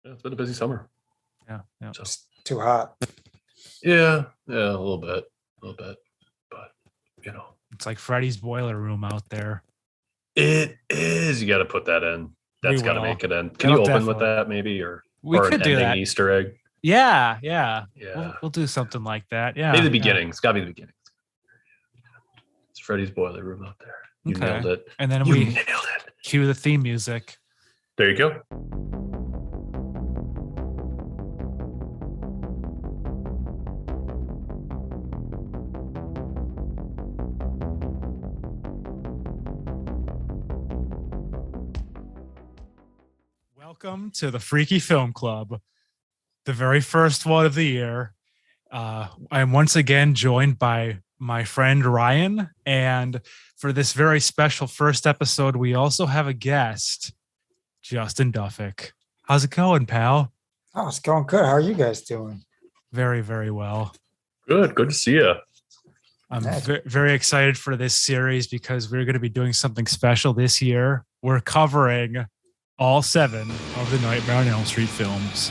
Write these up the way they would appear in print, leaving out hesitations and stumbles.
Yeah, it's been a busy summer. Yeah. Just too hot. Yeah, a little bit, but It's like Freddy's boiler room out there. it is. You got to put that in. That's got to make it in. Can That'll you open with definitely- that maybe, or We an could do ending that. Easter egg? Yeah. Yeah. We'll do something like that. Yeah. Maybe the beginning. It's got to be the beginning. It's Freddy's boiler room out there. You nailed it. And then You we nailed it. cue the theme music. There you go. Welcome to the Freaky Film Club, the very first one of the year. I'm once again joined by my friend Ryan, and for this very special first episode, we also have a guest, Justin Duffick. How's it going, pal? Oh, it's going good. How are you guys doing? Very, very well. Good to see you. I'm very excited for this series because we're going to be doing something special this year. We're covering all 7 of the Nightmare on Elm Street films.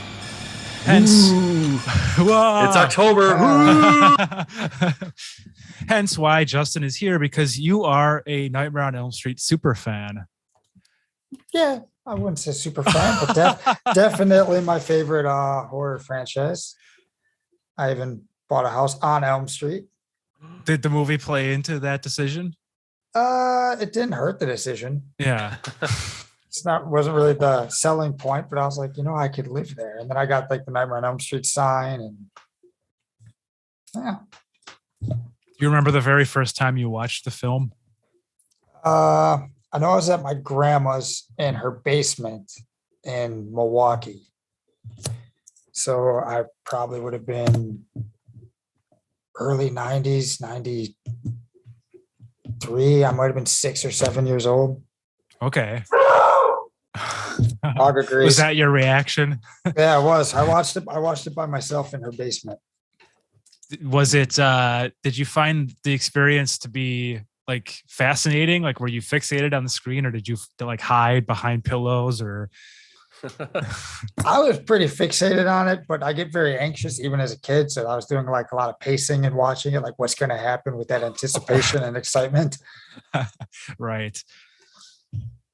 Hence, It's October. Hence why Justin is here, because you are a Nightmare on Elm Street super fan. Yeah, I wouldn't say super fan, but definitely my favorite horror franchise. I even bought a house on Elm Street. Did the movie play into that decision? It didn't hurt the decision. Yeah. Wasn't really the selling point, but I was like, I could live there. And then I got like the Nightmare on Elm Street sign, and yeah. Do you remember the very first time you watched the film? I know I was at my grandma's in her basement in Milwaukee. So I probably would have been early 90s, 93. I might have been 6 or 7 years old. Okay. Dog agrees. Was that your reaction? Yeah, it was. I watched it by myself in her basement. Was it did you find the experience to be like fascinating? Like, were you fixated on the screen, or did you like hide behind pillows, or I was pretty fixated on it, but I get very anxious even as a kid. So I was doing like a lot of pacing and watching it, like what's going to happen with that anticipation and excitement. Right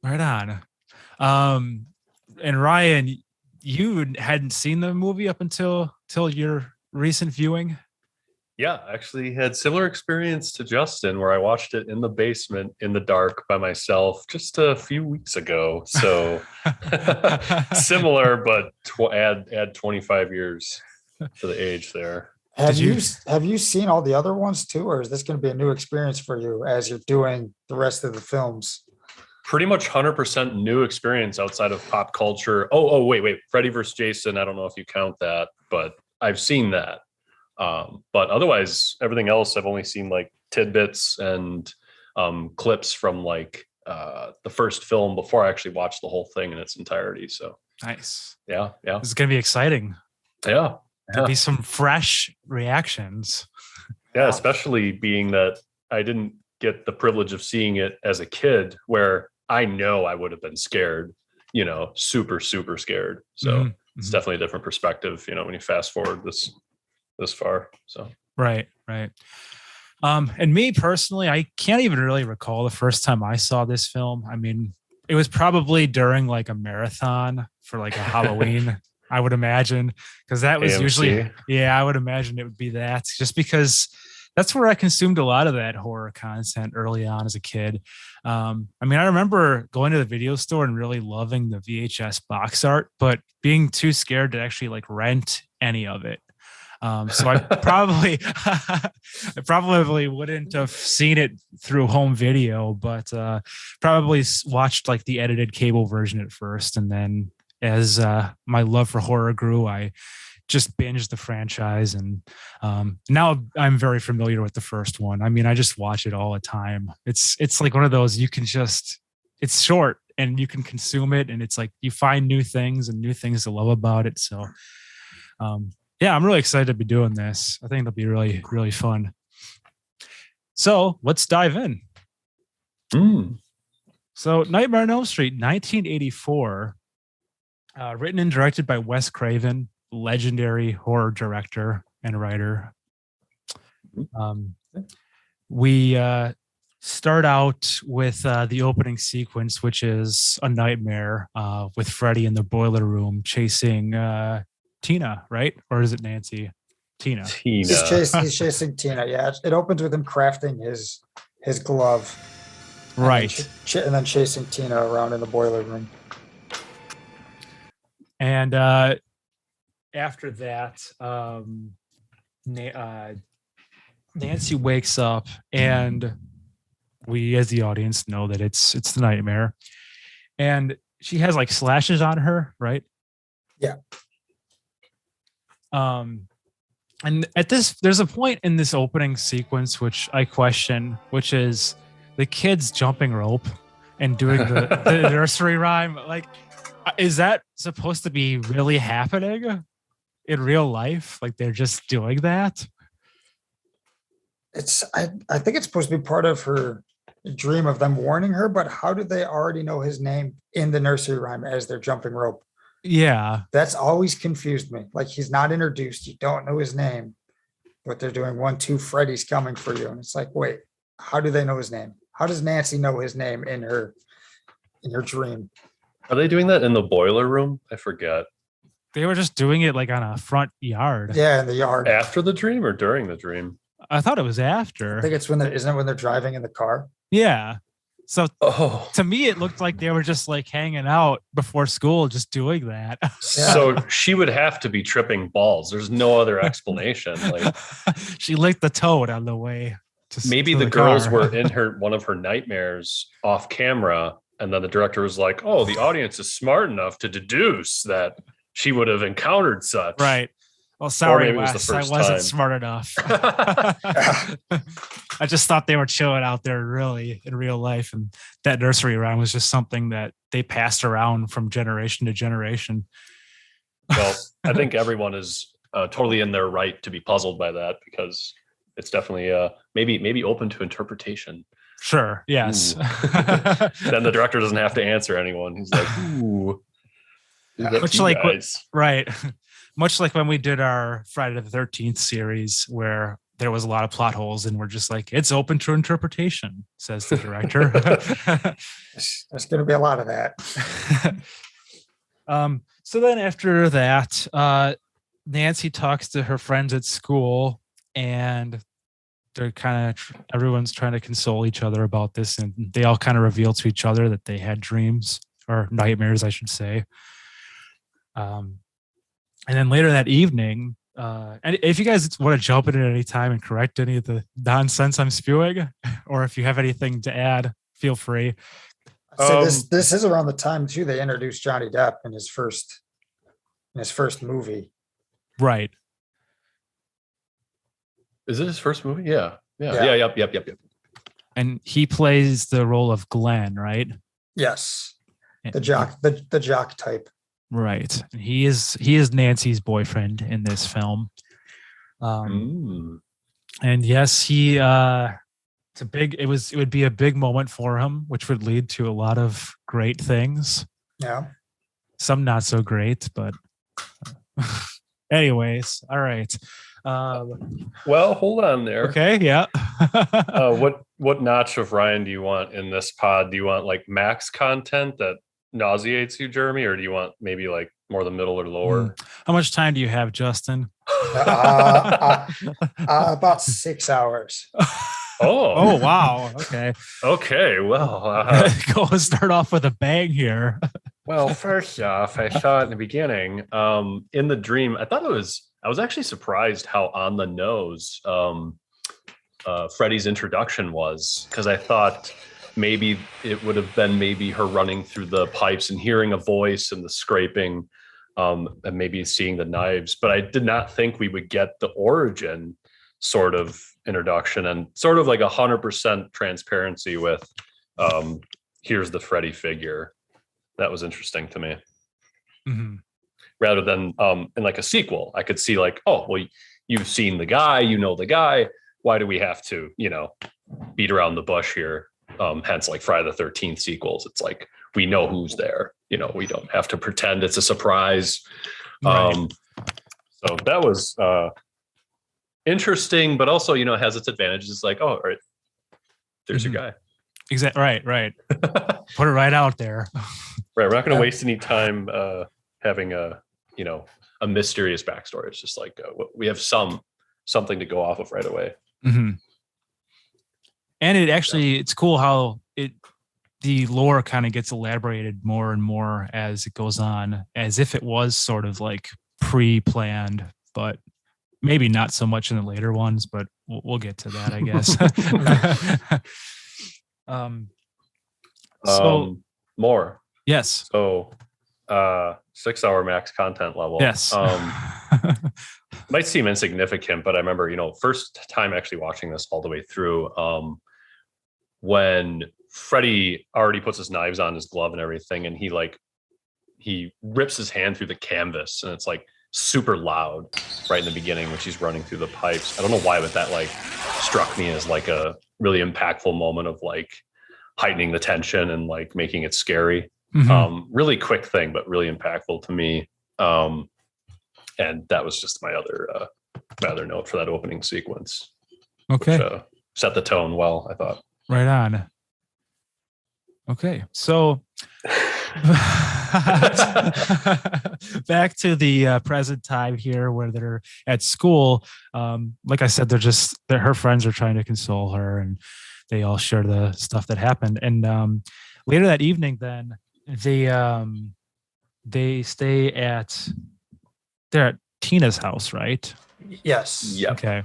on. And Ryan, you hadn't seen the movie up until your recent viewing? Yeah, actually had similar experience to Justin, where I watched it in the basement in the dark by myself just a few weeks ago. So similar, but add 25 years to the age there. Have you seen all the other ones too, or is this going to be a new experience for you as you're doing the rest of the films? Pretty much 100% new experience outside of pop culture. Oh, wait. Freddy vs. Jason. I don't know if you count that, but I've seen that. But otherwise, everything else, I've only seen like tidbits and clips from like the first film before I actually watched the whole thing in its entirety. So nice. Yeah. This is going to be exciting. Yeah. There'll be some fresh reactions. Yeah, especially being that I didn't get the privilege of seeing it as a kid, where I know I would have been scared, super, super scared. So it's definitely a different perspective, when you fast forward this far. So right. And me personally, I can't even really recall the first time I saw this film. I mean, it was probably during like a marathon for like a Halloween, I would imagine, because that was AMC. usually, I would imagine it would be that, just because that's where I consumed a lot of that horror content early on as a kid. I mean, I remember going to the video store and really loving the VHS box art, but being too scared to actually like rent any of it. So I probably wouldn't have seen it through home video, but probably watched like the edited cable version at first. And then as my love for horror grew, I just binged the franchise. And now I'm very familiar with the first one. I mean, I just watch it all the time. It's like one of those, it's short and you can consume it. And it's like, you find new things to love about it. So, yeah, I'm really excited to be doing this. I think it'll be really, really fun. So let's dive in. So Nightmare on Elm Street, 1984. Written and directed by Wes Craven, legendary horror director and writer. We start out with the opening sequence, which is a nightmare with Freddy in the boiler room chasing Tina, right? Or is it Nancy? Tina. He's chasing Tina. Yeah, it opens with him crafting his glove, Right. and then chasing Tina around in the boiler room. And after that, Nancy wakes up, and we, as the audience, know that it's the nightmare, and she has like slashes on her, right? Yeah. And there's a point in this opening sequence which I question, which is the kids jumping rope and doing the nursery rhyme. Like, is that supposed to be really happening in real life? Like, they're just doing that? I think it's supposed to be part of her dream of them warning her, but how do they already know his name in the nursery rhyme as they're jumping rope? Yeah. That's always confused me. Like, he's not introduced, you don't know his name, but they're doing 1, 2, Freddy's coming for you. And it's like, wait, how do they know his name? How does Nancy know his name in her dream? Are they doing that in the boiler room? I forget. They were just doing it like on a front yard. Yeah, in the yard. After the dream or during the dream? I thought it was after. I think it's isn't it when they're driving in the car? Yeah. So Oh, to me, it looked like they were just like hanging out before school, just doing that. so she would have to be tripping balls. There's no other explanation. Like, she licked the toad on the way. maybe to the girls car. were in one of her nightmares off camera, and then the director was like, "Oh, the audience is smart enough to deduce that she would have encountered such." Right. Well, sorry, maybe it was the Wes. I first wasn't time. smart enough. I just thought they were chilling out there really in real life. And that nursery rhyme was just something that they passed around from generation to generation. Well, I think everyone is totally in their right to be puzzled by that, because it's definitely maybe open to interpretation. Sure. Yes. Then the director doesn't have to answer anyone. He's like, "Ooh." Much like right. Much like when we did our Friday the 13th series, where there was a lot of plot holes, and we're just like, it's open to interpretation, says the director. There's going to be a lot of that. So then after that, Nancy talks to her friends at school, and they're everyone's trying to console each other about this, and they all kind of reveal to each other that they had dreams, or nightmares, I should say. And then later that evening, and if you guys want to jump in at any time and correct any of the nonsense I'm spewing, or if you have anything to add, feel free. So this is around the time too they introduced Johnny Depp in his first movie. Right. Is it his first movie? Yeah. Yep. And he plays the role of Glenn, right? Yes. The jock type. Right. And he is Nancy's boyfriend in this film. And yes, it would be a big moment for him, which would lead to a lot of great things. Yeah. Some not so great, but anyways, all right. Well, hold on there. Okay, yeah. What notch of Ryan do you want in this pod? Do you want like max content that nauseates you, Jeremy, or do you want maybe like more the middle or lower? How much time do you have, Justin? About 6 hours. Oh wow. Okay. Well, go start off with a bang here. Well, first off, I saw it in the beginning. In the dream, I was actually surprised how on the nose Freddy's introduction was, because I thought maybe it would have been her running through the pipes and hearing a voice and the scraping, and maybe seeing the knives. But I did not think we would get the origin sort of introduction and sort of like 100% transparency with here's the Freddy figure. That was interesting to me. Mm-hmm. Rather than in like a sequel, I could see like, oh, well, you've seen the guy, you know the guy. Why do we have to, beat around the bush here? Hence like Friday the 13th sequels. It's like, we know who's there. we don't have to pretend it's a surprise. Right. So that was interesting, but also, it has its advantages. It's like, oh, all right, there's your guy. Exactly. Right. Put it right out there. Right. We're not going to waste any time having a mysterious backstory. It's just like we have something to go off of right away. Mm-hmm. And it's cool how the lore kind of gets elaborated more and more as it goes on, as if it was sort of like pre-planned, but maybe not so much in the later ones, but we'll get to that, I guess. More. Yes. So 6 hour max content level. Yes. Might seem insignificant, but I remember, first time actually watching this all the way through, when Freddie already puts his knives on his glove and everything, and he rips his hand through the canvas, and it's like super loud right in the beginning when she's running through the pipes. I don't know why, but that struck me as like a really impactful moment of heightening the tension and making it scary. Mm-hmm. Really quick thing, but really impactful to me. And that was just my other note for that opening sequence. Okay. Which, set the tone well, I thought. Right on. Okay. So back to the present time here where they're at school. Like I said, her friends are trying to console her, and they all share the stuff that happened. And later that evening, then they stay they're at Tina's house, right? Yes. Yeah. Okay.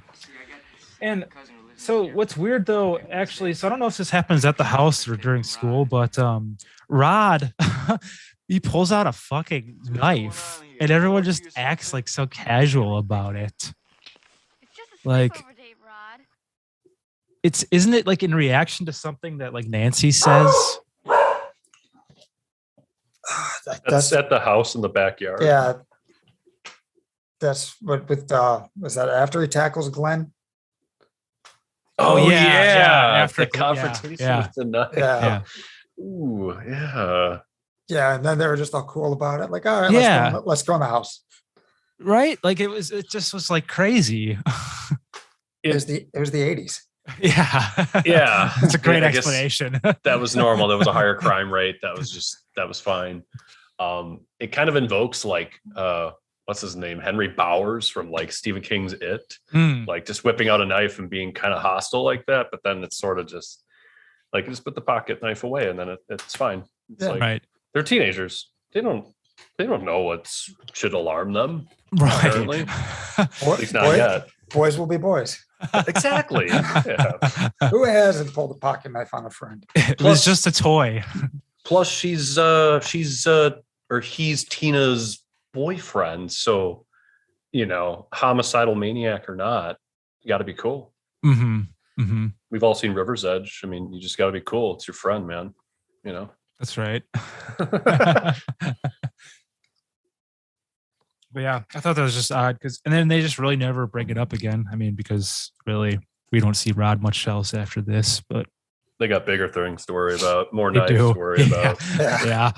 And so what's weird though, actually, so I don't know if this happens at the house or during school, but Rod, he pulls out a fucking knife and everyone just acts so casual about it. It's just a sleepover date, Rod. Isn't it in reaction to something that Nancy says? That's at the house in the backyard. Yeah. That's what was that after he tackles Glenn? Oh yeah. After the confrontation with the knife. Yeah. Ooh, yeah. Yeah, and then they were just all cool about it. Like, all right, let's go in the house. Right? It just was crazy. It was the 80s. Yeah. Yeah. It's a great I explanation. That was normal. There was a higher crime rate. That was fine. It kind of invokes what's his name? Henry Bowers from Stephen King's It. Just whipping out a knife and being kind of hostile like that. But then it's sort of just just put the pocket knife away and then it's fine. It's right. They're teenagers. They don't know what should alarm them. Right. Apparently. At least not yet. Boys will be boys. Exactly. Yeah. Who hasn't pulled a pocket knife on a friend? It was just a toy. Plus he's Tina's boyfriend. So, homicidal maniac or not, you got to be cool. Mm-hmm. Mm-hmm. We've all seen River's Edge. I mean, you just got to be cool. It's your friend, man. That's right. But yeah, I thought that was just odd and then they just really never bring it up again. I mean, because really we don't see Rod much else after this, but they got bigger things to worry about, more they knives do. to worry about. Yeah.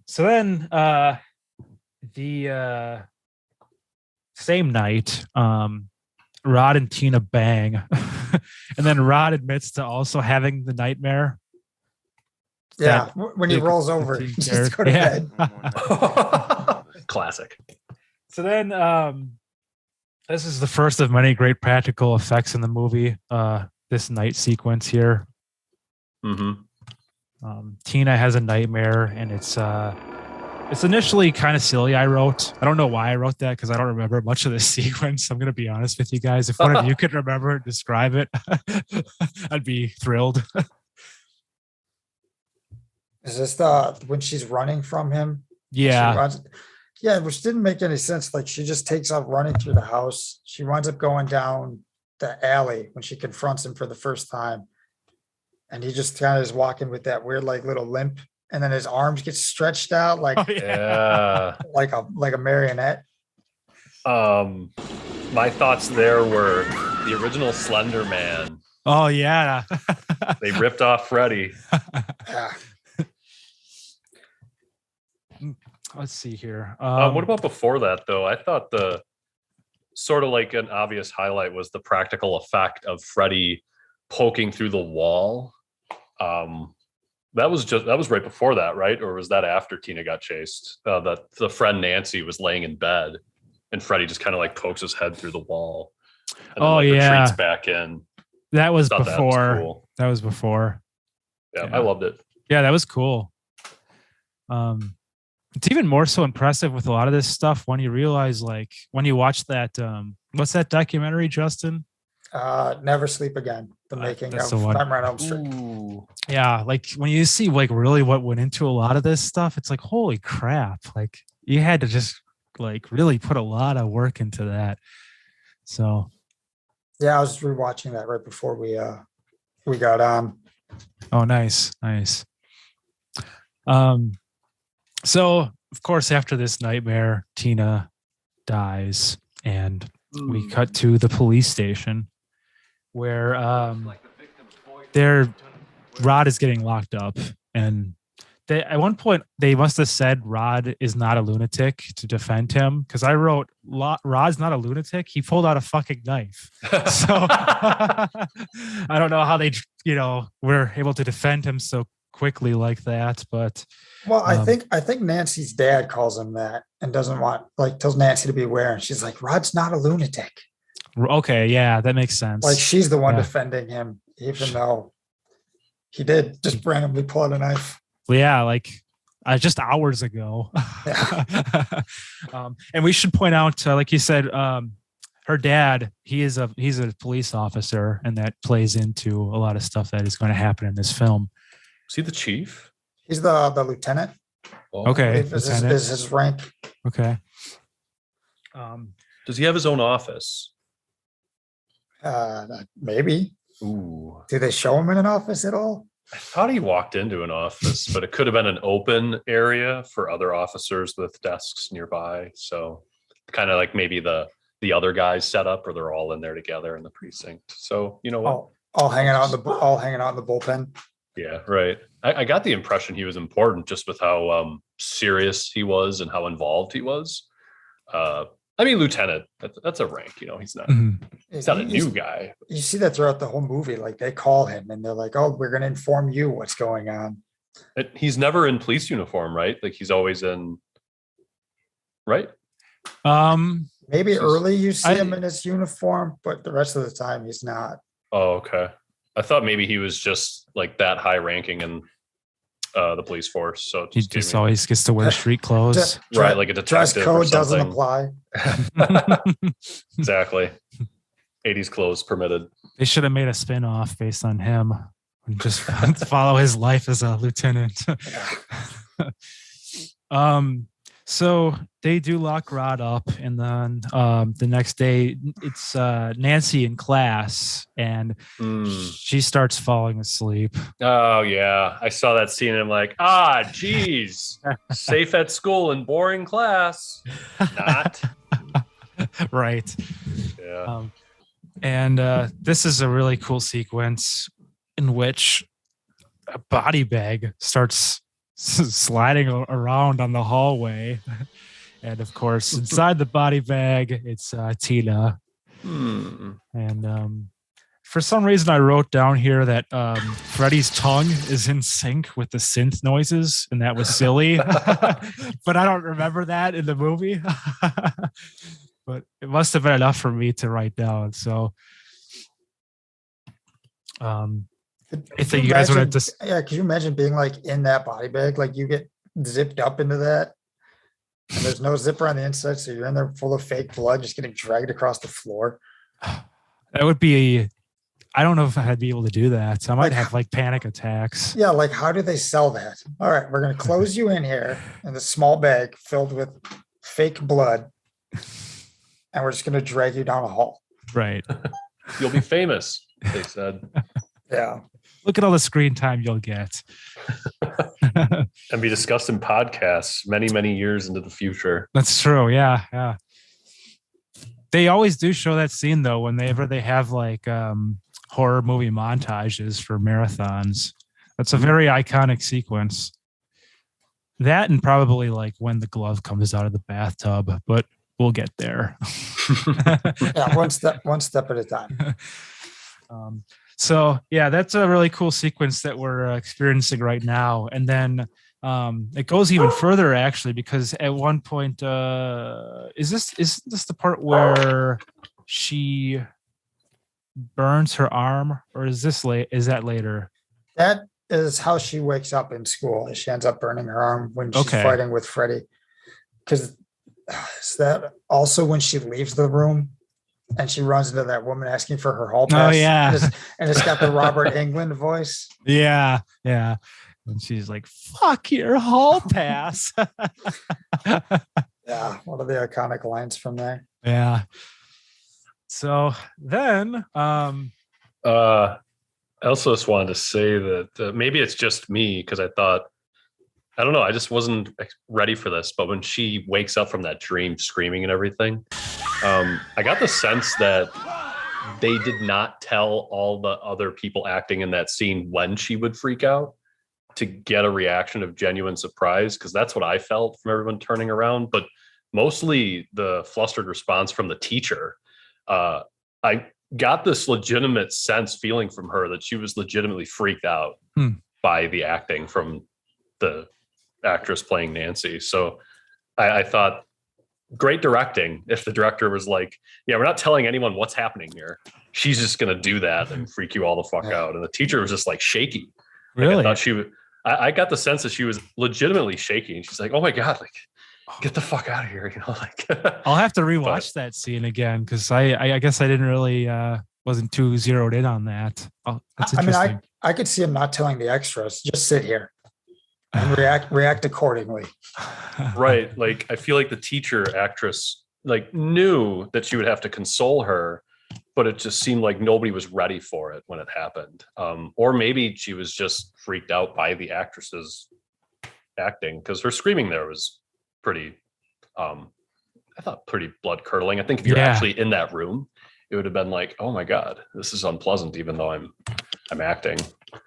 So then the same night, Rod and Tina bang. And then Rod admits to also having the nightmare. Yeah, when he rolls over, just go to bed. Classic. So then this is the first of many great practical effects in the movie, this night sequence here. Mm-hmm. Tina has a nightmare, and it's initially kind of silly. I don't know why I wrote that because I don't remember much of this sequence. I'm going to be honest with you guys. If one of you could remember and describe it, I'd be thrilled. Is this when she's running from him? Yeah. Yeah, which didn't make any sense. She just takes off running through the house. She winds up going down the alley when she confronts him for the first time. And he just kind of is walking with that weird little limp. And then his arms get stretched out like a marionette. My thoughts there were the original Slender Man. Oh yeah. They ripped off Freddy. Yeah. Let's see here. What about before that though? I thought the sort of like an obvious highlight was the practical effect of Freddy poking through the wall. That was right before that, right? Or was that after Tina got chased? That the friend Nancy was laying in bed and Freddy just kind of like pokes his head through the wall. And then, retreats back in. That was before. That was cool. That was before. Yeah, I loved it. Yeah, that was cool. It's even more so impressive with a lot of this stuff when you realize, like, when you watch that, what's that documentary, Justin? Never Sleep Again. The making of Nightmare on Elm Street. Ooh. Yeah, like when you see like really what went into a lot of this stuff, it's like, holy crap. Like you had to just like really put a lot of work into that. So yeah, I was rewatching that right before we got on. Oh, nice. So of course, after this nightmare, Tina dies, and we cut to the police station where Rod is getting locked up, and at one point they must have said Rod is not a lunatic to defend him, because I wrote Rod's not a lunatic. He pulled out a fucking knife. So I don't know how they were able to defend him so quickly like that, but I think Nancy's dad calls him that and doesn't want, like, tells Nancy to be aware, and she's like, Rod's not a lunatic. Okay, yeah, that makes sense. Like she's the one defending him, even though he did just randomly pull out a knife. Yeah, like just hours ago. Yeah. And we should point out, like you said, her dad, he's a police officer, and that plays into a lot of stuff that is going to happen in this film. Is he the chief? He's the lieutenant. Okay. Is his rank. Okay. Does he have his own office? Maybe. Ooh. Do they show him in an office at all? I thought he walked into an office, but it could have been an open area for other officers with desks nearby. So kind of like maybe the other guys set up, or they're all in there together in the precinct. So you know what? All hanging out in the bullpen. Yeah, right. I got the impression he was important just with how serious he was and how involved he was. I mean, lieutenant, that's a rank, he's not, he's not a new guy. You see that throughout the whole movie. Like they call him and they're like, oh, we're going to inform you what's going on. He's never in police uniform, right? Like he's always in, right? Maybe early you see him in his uniform, but the rest of the time he's not. Oh, okay. I thought maybe he was just like that high ranking in the police force. So he just always gets to wear street clothes. Right, like a detective. Dress code doesn't apply. Exactly. 80s clothes permitted. They should have made a spin-off based on him and just follow his life as a lieutenant. So they do lock Rod up, and then the next day it's Nancy in class, and she starts falling asleep. Oh yeah, I saw that scene and I'm like, geez, safe at school and boring class. Not right. Yeah. And this is a really cool sequence in which a body bag starts sliding around on the hallway, and of course inside the body bag it's Tina. And for some reason I wrote down here that Freddy's tongue is in sync with the synth noises, and that was silly. But I don't remember that in the movie. But it must have been enough for me to write down. So I think you guys want to just... Yeah, could you imagine being like in that body bag? Like you get zipped up into that, and there's no zipper on the inside, so you're in there full of fake blood, just getting dragged across the floor. That would be... I don't know if I'd be able to do that. So I might have like panic attacks. Yeah, like how do they sell that? All right, we're going to close you in here in this small bag filled with fake blood, and we're just going to drag you down a hall. Right. You'll be famous, they said. Yeah. Look at all the screen time you'll get. And be discussed in podcasts many, many years into the future. That's true. Yeah. Yeah. They always do show that scene though, whenever they have like horror movie montages for marathons. That's a very iconic sequence. That and probably like when the glove comes out of the bathtub, but we'll get there. Yeah, one step at a time. So yeah, that's a really cool sequence that we're experiencing right now. And then it goes even further actually, because at one point, is this the part where she burns her arm, or is that later? That is how she wakes up in school. She ends up burning her arm when she's Okay. fighting with Freddy. Because is that also when she leaves the room and she runs into that woman asking for her hall pass? Oh yeah. And it's got the Robert Englund voice. Yeah. And she's like, fuck your hall pass. Yeah, one of the iconic lines from there. Yeah. So then I also just wanted to say that maybe it's just me because I thought, I don't know, I just wasn't ready for this. But when she wakes up from that dream screaming and everything, I got the sense that they did not tell all the other people acting in that scene when she would freak out to get a reaction of genuine surprise, because that's what I felt from everyone turning around. But mostly the flustered response from the teacher. I got this legitimate feeling from her that she was legitimately freaked out by the acting from the actress playing Nancy. So I thought, great directing. If the director was like, yeah, we're not telling anyone what's happening here, she's just going to do that and freak you all the fuck out. And the teacher was just like shaky. Really? I thought she would. I got the sense that she was legitimately shaking. She's like, oh my God, like, get the fuck out of here. Like, I'll have to rewatch that scene again, because I guess I didn't really wasn't too zeroed in on that. Oh, that's interesting. I mean, I could see him not telling the extras, just sit here and react accordingly. Right. Like, I feel like the teacher actress like knew that she would have to console her, but it just seemed like nobody was ready for it when it happened. Or maybe she was just freaked out by the actress's acting, because her screaming there was pretty, I thought pretty blood curdling. I think if you're actually in that room, it would have been like, oh my God, this is unpleasant, even though I'm acting.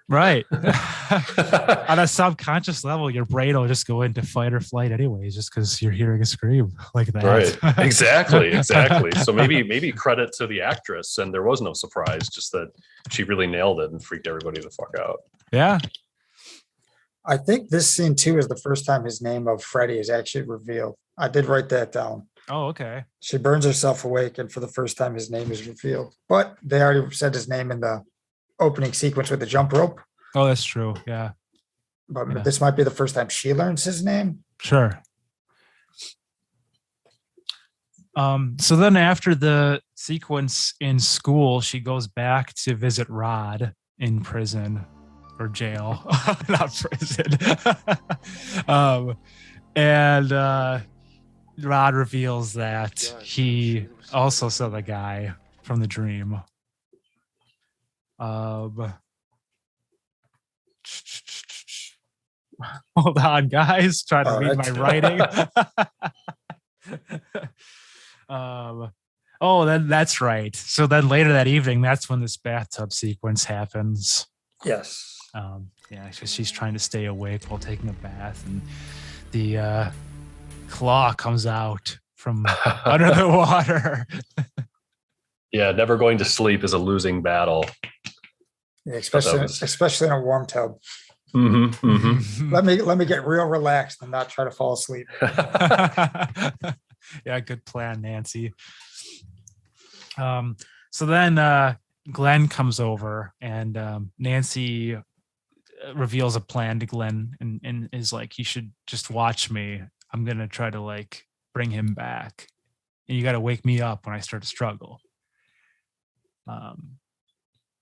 Right. On a subconscious level, your brain will just go into fight or flight anyways, just because you're hearing a scream like that. Right. Exactly. So maybe credit to the actress, and there was no surprise, just that she really nailed it and freaked everybody the fuck out. Yeah. I think this scene too is the first time his name of Freddy is actually revealed. I did write that down. Oh, okay. She burns herself awake, and for the first time his name is revealed. But they already said his name in the opening sequence with the jump rope. Oh, that's true. Yeah. But this might be the first time she learns his name. Sure. So then after the sequence in school, she goes back to visit Rod in prison or jail, not prison. And Rod reveals that he also saw the guy from the dream. Hold on, guys. Trying to read my writing. Then that's right. So then later that evening, that's when this bathtub sequence happens. Yes. Because she's trying to stay awake while taking a bath, and the claw comes out from under the water. Yeah, never going to sleep is a losing battle. Yeah, especially in a warm tub. Mm-hmm, mm-hmm. Let me get real relaxed and not try to fall asleep. Yeah, good plan, Nancy. So then Glenn comes over, and Nancy reveals a plan to Glenn and is like, you should just watch me. I'm going to try to like bring him back, and you got to wake me up when I start to struggle.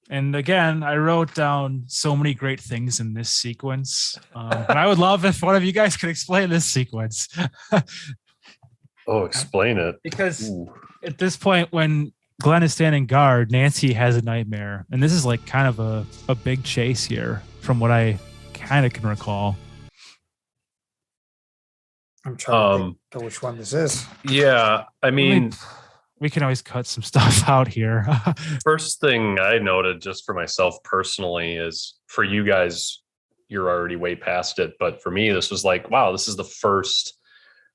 And again, I wrote down so many great things in this sequence. And I would love if one of you guys could explain this sequence. Oh, explain it. Because at this point, when Glenn is standing guard, Nancy has a nightmare. And this is like kind of a big chase here from what I kind of can recall. I'm trying to think which one this is. Yeah, I mean, we can always cut some stuff out here. First thing I noted just for myself personally is, for you guys, you're already way past it. But for me, this was like, wow, this is the first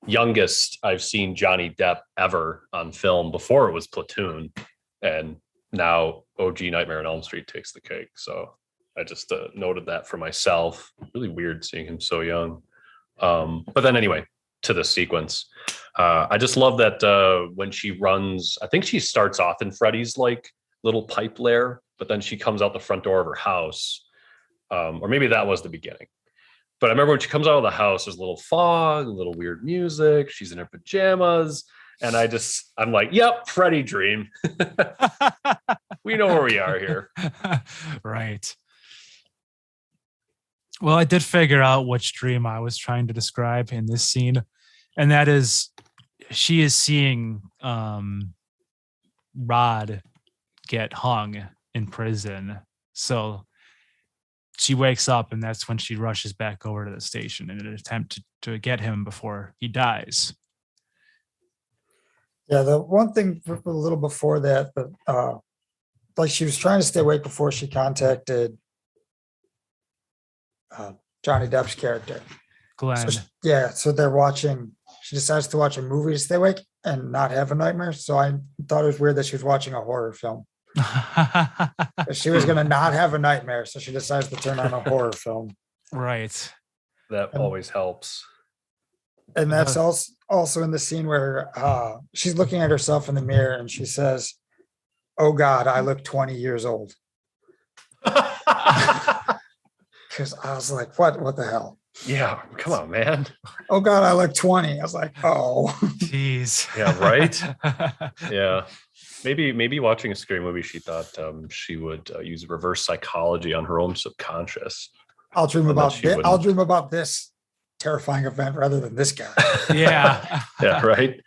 youngest I've seen Johnny Depp ever on film. Before it was Platoon, and now OG Nightmare on Elm Street takes the cake. So I just noted that for myself. Really weird seeing him so young. But then anyway, to the sequence. I just love that when she runs, I think she starts off in Freddy's like little pipe lair, but then she comes out the front door of her house. Or maybe that was the beginning. But I remember when she comes out of the house, there's a little fog, a little weird music. She's in her pajamas. And I'm like, yep, Freddy dream. We know where we are here. Right. Well, I did figure out which dream I was trying to describe in this scene. And that is, she is seeing Rod get hung in prison. So she wakes up, and that's when she rushes back over to the station in an attempt to get him before he dies. Yeah, the one thing a little before that, like she was trying to stay awake before she contacted Johnny Depp's character. Glenn. So they're watching. She decides to watch a movie to stay awake and not have a nightmare. So I thought it was weird that she was watching a horror film. She was going to not have a nightmare, so she decides to turn on a horror film. Right. That always helps. And that's also in the scene where she's looking at herself in the mirror and she says, "Oh God, I look 20 years old." Because I was like, what the hell? Yeah, come on, man. Oh God, I look 20. I was like, oh. Jeez. Yeah, right? Yeah. Maybe watching a scary movie, she thought she would use reverse psychology on her own subconscious. I'll dream about this terrifying event rather than this guy. Yeah. Yeah, right.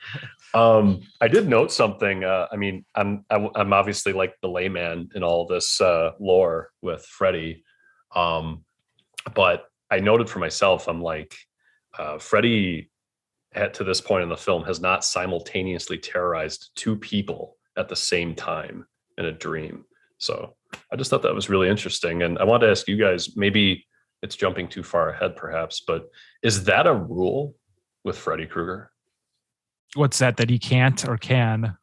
I did note something. I mean, I'm obviously like the layman in all this lore with Freddy. But I noted for myself, I'm like, Freddy to this point in the film has not simultaneously terrorized two people at the same time in a dream. So I just thought that was really interesting. And I wanted to ask you guys, maybe it's jumping too far ahead perhaps, but is that a rule with Freddy Krueger? What's that he can't or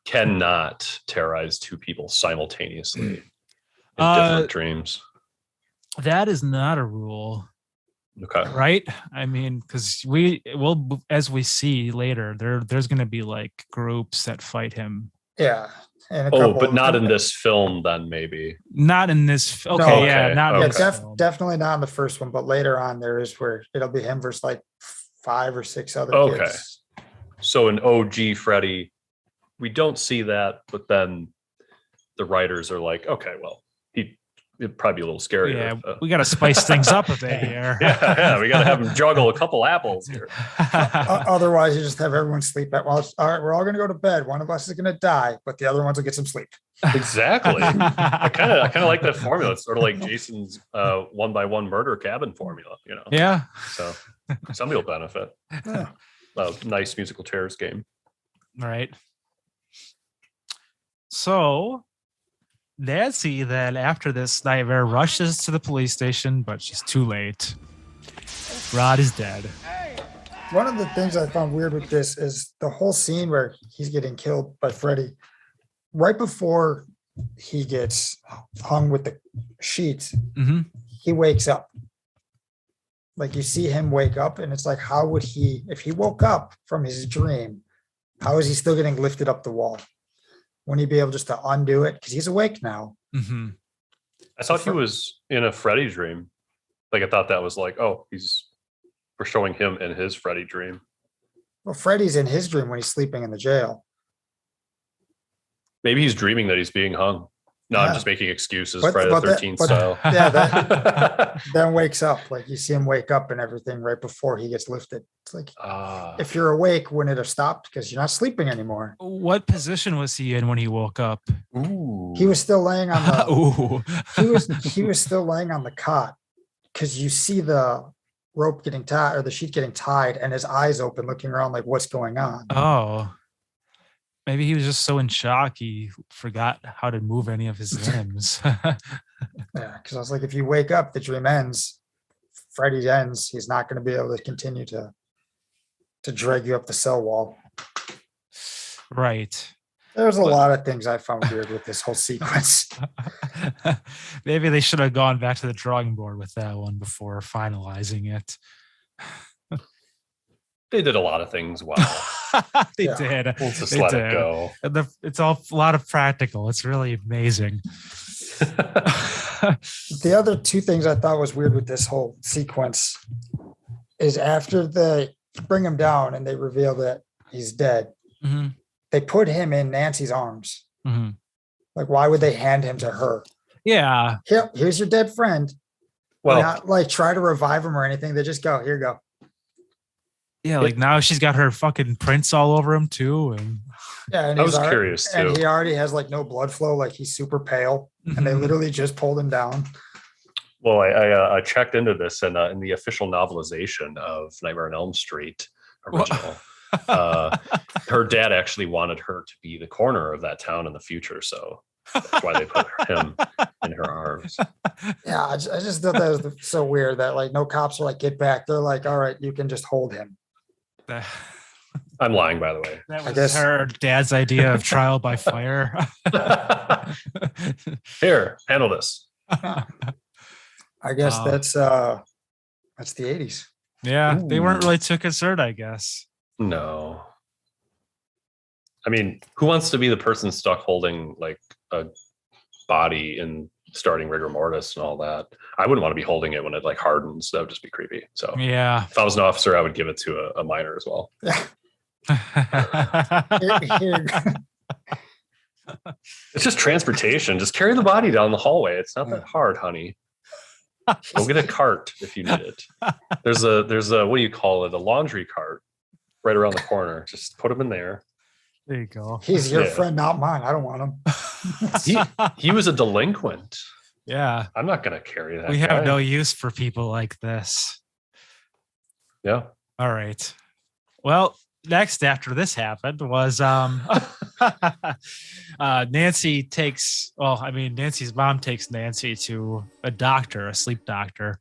cannot terrorize two people simultaneously in different dreams? That is not a rule. Okay. Right? I mean, because as we see later, there's going to be like groups that fight him. Yeah. But not in this film then, maybe. Not in this. Okay, No, yeah, not in Yeah, this film. definitely not in the first one, but later on there is where it'll be him versus like 5 or 6 other kids. So in OG Freddy, we don't see that, but then the writers are like, okay, well, it'd probably be a little scary. Yeah, we got to spice things up a bit here. Yeah, we got to have him juggle a couple apples here. Otherwise, you just have everyone sleep at once. All right, we're all going to go to bed. One of us is going to die, but the other ones will get some sleep. Exactly. I kind of like that formula. It's sort of like Jason's 1-by-1 murder cabin formula, you know? Yeah. So somebody will benefit. Yeah. Nice musical chairs game. All right. So Nancy then after this nightmare rushes to the police station, but she's too late. Rod is dead. One of the things I found weird with this is the whole scene where he's getting killed by Freddy. Right before he gets hung with the sheets, he wakes up. Like you see him wake up, and it's like, how would he, if he woke up from his dream, how is he still getting lifted up the wall? Wouldn't he be able just to undo it? Because he's awake now. Mm-hmm. I thought he was in a Freddy dream. Like I thought that was like, oh, we're showing him in his Freddy dream. Well, Freddy's in his dream when he's sleeping in the jail. Maybe he's dreaming that he's being hung. No, Yeah. I'm just making excuses. But- Friday the but that- 13th but- style. Yeah, then wakes up. Like you see him wake up and everything right before he gets lifted. It's like, if you're awake, wouldn't it have stopped? Because you're not sleeping anymore. What position was he in when he woke up? Ooh. He was still laying on the Ooh. he was still laying on the cot because you see the rope getting tied or the sheet getting tied and his eyes open looking around like what's going on. Oh. Maybe he was just so in shock he forgot how to move any of his limbs. Yeah, because I was like, if you wake up, the dream ends. Freddy ends, he's not going to be able to continue to drag you up the cell wall. Right. There's a lot of things I found weird with this whole sequence. Maybe they should have gone back to the drawing board with that one before finalizing it. They did a lot of things well. They Yeah. did. We'll just They let did. it go. And it's all a lot of practical. It's really amazing. The other two things I thought was weird with this whole sequence is after they bring him down and they reveal that he's dead, Mhm, they put him in Nancy's arms. mhm. Like, why would they hand him to her? Yeah. Here, here's your dead friend. Well, They're not like try to revive him or anything. They just go, here you go. Yeah. Like now she's got her fucking prints all over him too. And Yeah, and I he's was already- curious and too. he already has like no blood flow. Like he's super pale, and they Mhm. literally just pulled him down. Well, I checked into this, and in the official novelization of Nightmare on Elm Street original, her dad actually wanted her to be the coroner of that town in the future, so that's why they put him in her arms. Yeah, I just thought that was so weird that like no cops are like, get back. They're like, all right, you can just hold him. that I'm lying, by the way. was guess- her dad's idea of trial by fire. Here, handle this. I guess Wow. that's the 80s. Yeah. They weren't Ooh. really too concerned, I guess. No. I mean, who wants to be the person stuck holding like a body and starting rigor mortis and all that? I wouldn't want to be holding it when it like hardens. That would just be creepy. So Yeah. if I was an officer, I would give it to a minor as well. Yeah. Here- It's just transportation. Just carry the body down the hallway. It's not that hard, honey. Go get a cart if you need it. There's a what do you call it? A laundry cart right around the corner. Just put them in there. There you go. He's your Yeah. friend, not mine. I don't want him. He was a delinquent. Yeah. I'm not gonna carry that. We have guy. no use for people like this. Yeah. All right. Well, next after this happened was Nancy's mom takes Nancy to a doctor, a sleep doctor.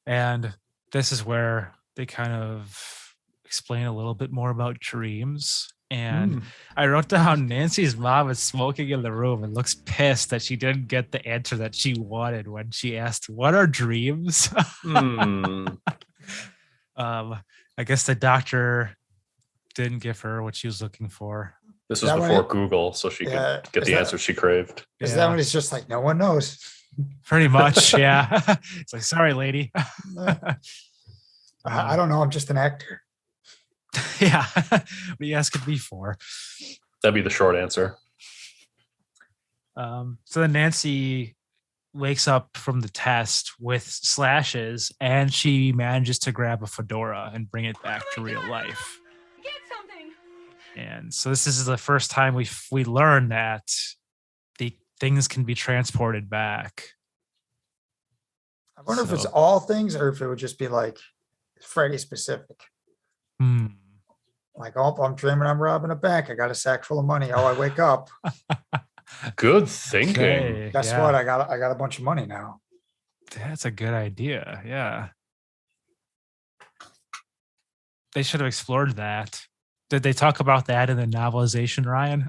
And this is where they kind of explain a little bit more about dreams. And I wrote down Nancy's mom is smoking in the room and looks pissed that she didn't get the answer that she wanted when she asked, "What are dreams?" Hmm. I guess the doctor didn't give her what she was looking for. This was That before way- Google, so she Yeah, could get is the that- answer she craved. Is Yeah, that when it's just like, no one knows? pretty much. Yeah. It's like, sorry, lady. I don't know. I'm just an actor. Yeah. What are you asking me for? That'd be the short answer. So then Nancy wakes up from the test with slashes and she manages to grab a fedora and bring it back to real life. Get something. And so this is the first time we learn that the things can be transported back. I wonder if it's So- all things or if it would just be like Freddy specific. Hmm. Like, oh, I'm dreaming I'm robbing a bank. I got a sack full of money. Oh, I wake up. Good thinking. Okay, Guess yeah. what? I got a bunch of money now. That's a good idea. Yeah. They should have explored that. Did they talk about that in the novelization, Ryan?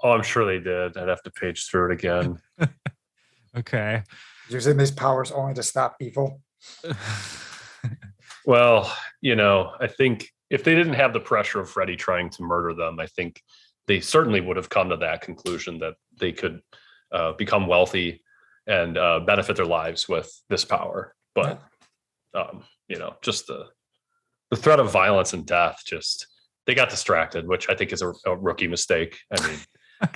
Oh, I'm sure they did. I'd have to page through it again. Okay. Using these powers only to stop evil. Well, I think if they didn't have the pressure of Freddy trying to murder them, I think they certainly would have come to that conclusion that they could become wealthy and benefit their lives with this power. But, just the threat of violence and death, they got distracted, which I think is a rookie mistake. I mean,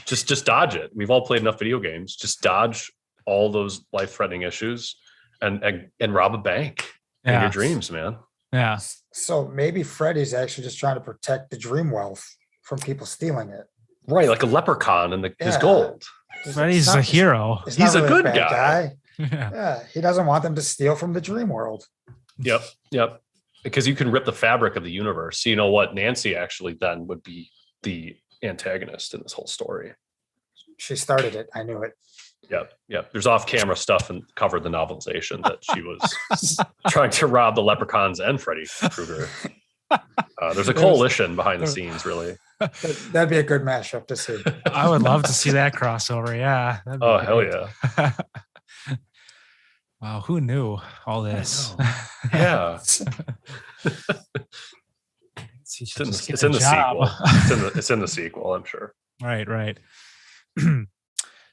just dodge it. We've all played enough video games. Just dodge all those life-threatening issues and rob a bank in Yeah. your dreams, man. Yeah. So maybe Freddy's actually just trying to protect the dream wealth from people stealing it. Right, like a leprechaun and his Yeah. gold. Freddy's It's not- a hero. He's He's not a really good bad guy. Yeah. Yeah, he doesn't want them to steal from the dream world. Yep. Because you can rip the fabric of the universe. So you know what? Nancy actually then would be the antagonist in this whole story. She started it. I knew it. Yep. There's off-camera stuff and covered the novelization that she was trying to rob the leprechauns and Freddy Krueger. There's a coalition behind the scenes, really. That'd be a good mashup to see. I would love to see that crossover. Yeah. that'd be Oh, hell great. yeah. Wow, who knew all this? Yeah. It's in the sequel. It's in the sequel, I'm sure. Right.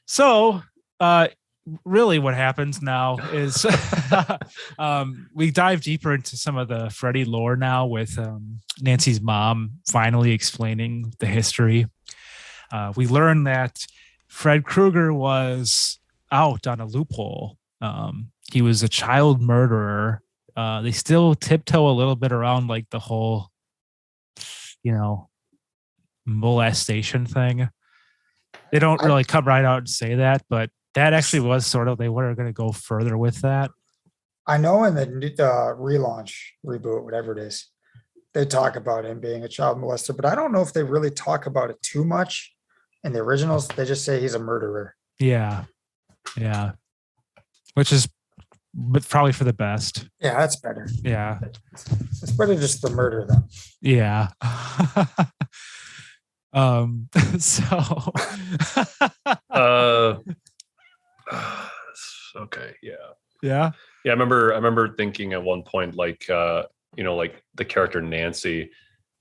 So, really what happens now is we dive deeper into some of the Freddie lore now with Nancy's mom finally explaining the history. We learn that Fred Krueger was out on a loophole. He was a child murderer. They still tiptoe a little bit around like the whole, molestation thing. They don't really come right out and say that, but that actually was sort of, they were going to go further with that. I know in the relaunch, reboot, whatever it is, they talk about him being a child molester, but I don't know if they really talk about it too much. In the originals, they just say he's a murderer. Yeah. Which is probably for the best. Yeah, that's better. Yeah. It's better just to murder them. Yeah. Okay, yeah. Yeah. I remember thinking at one point, like like the character Nancy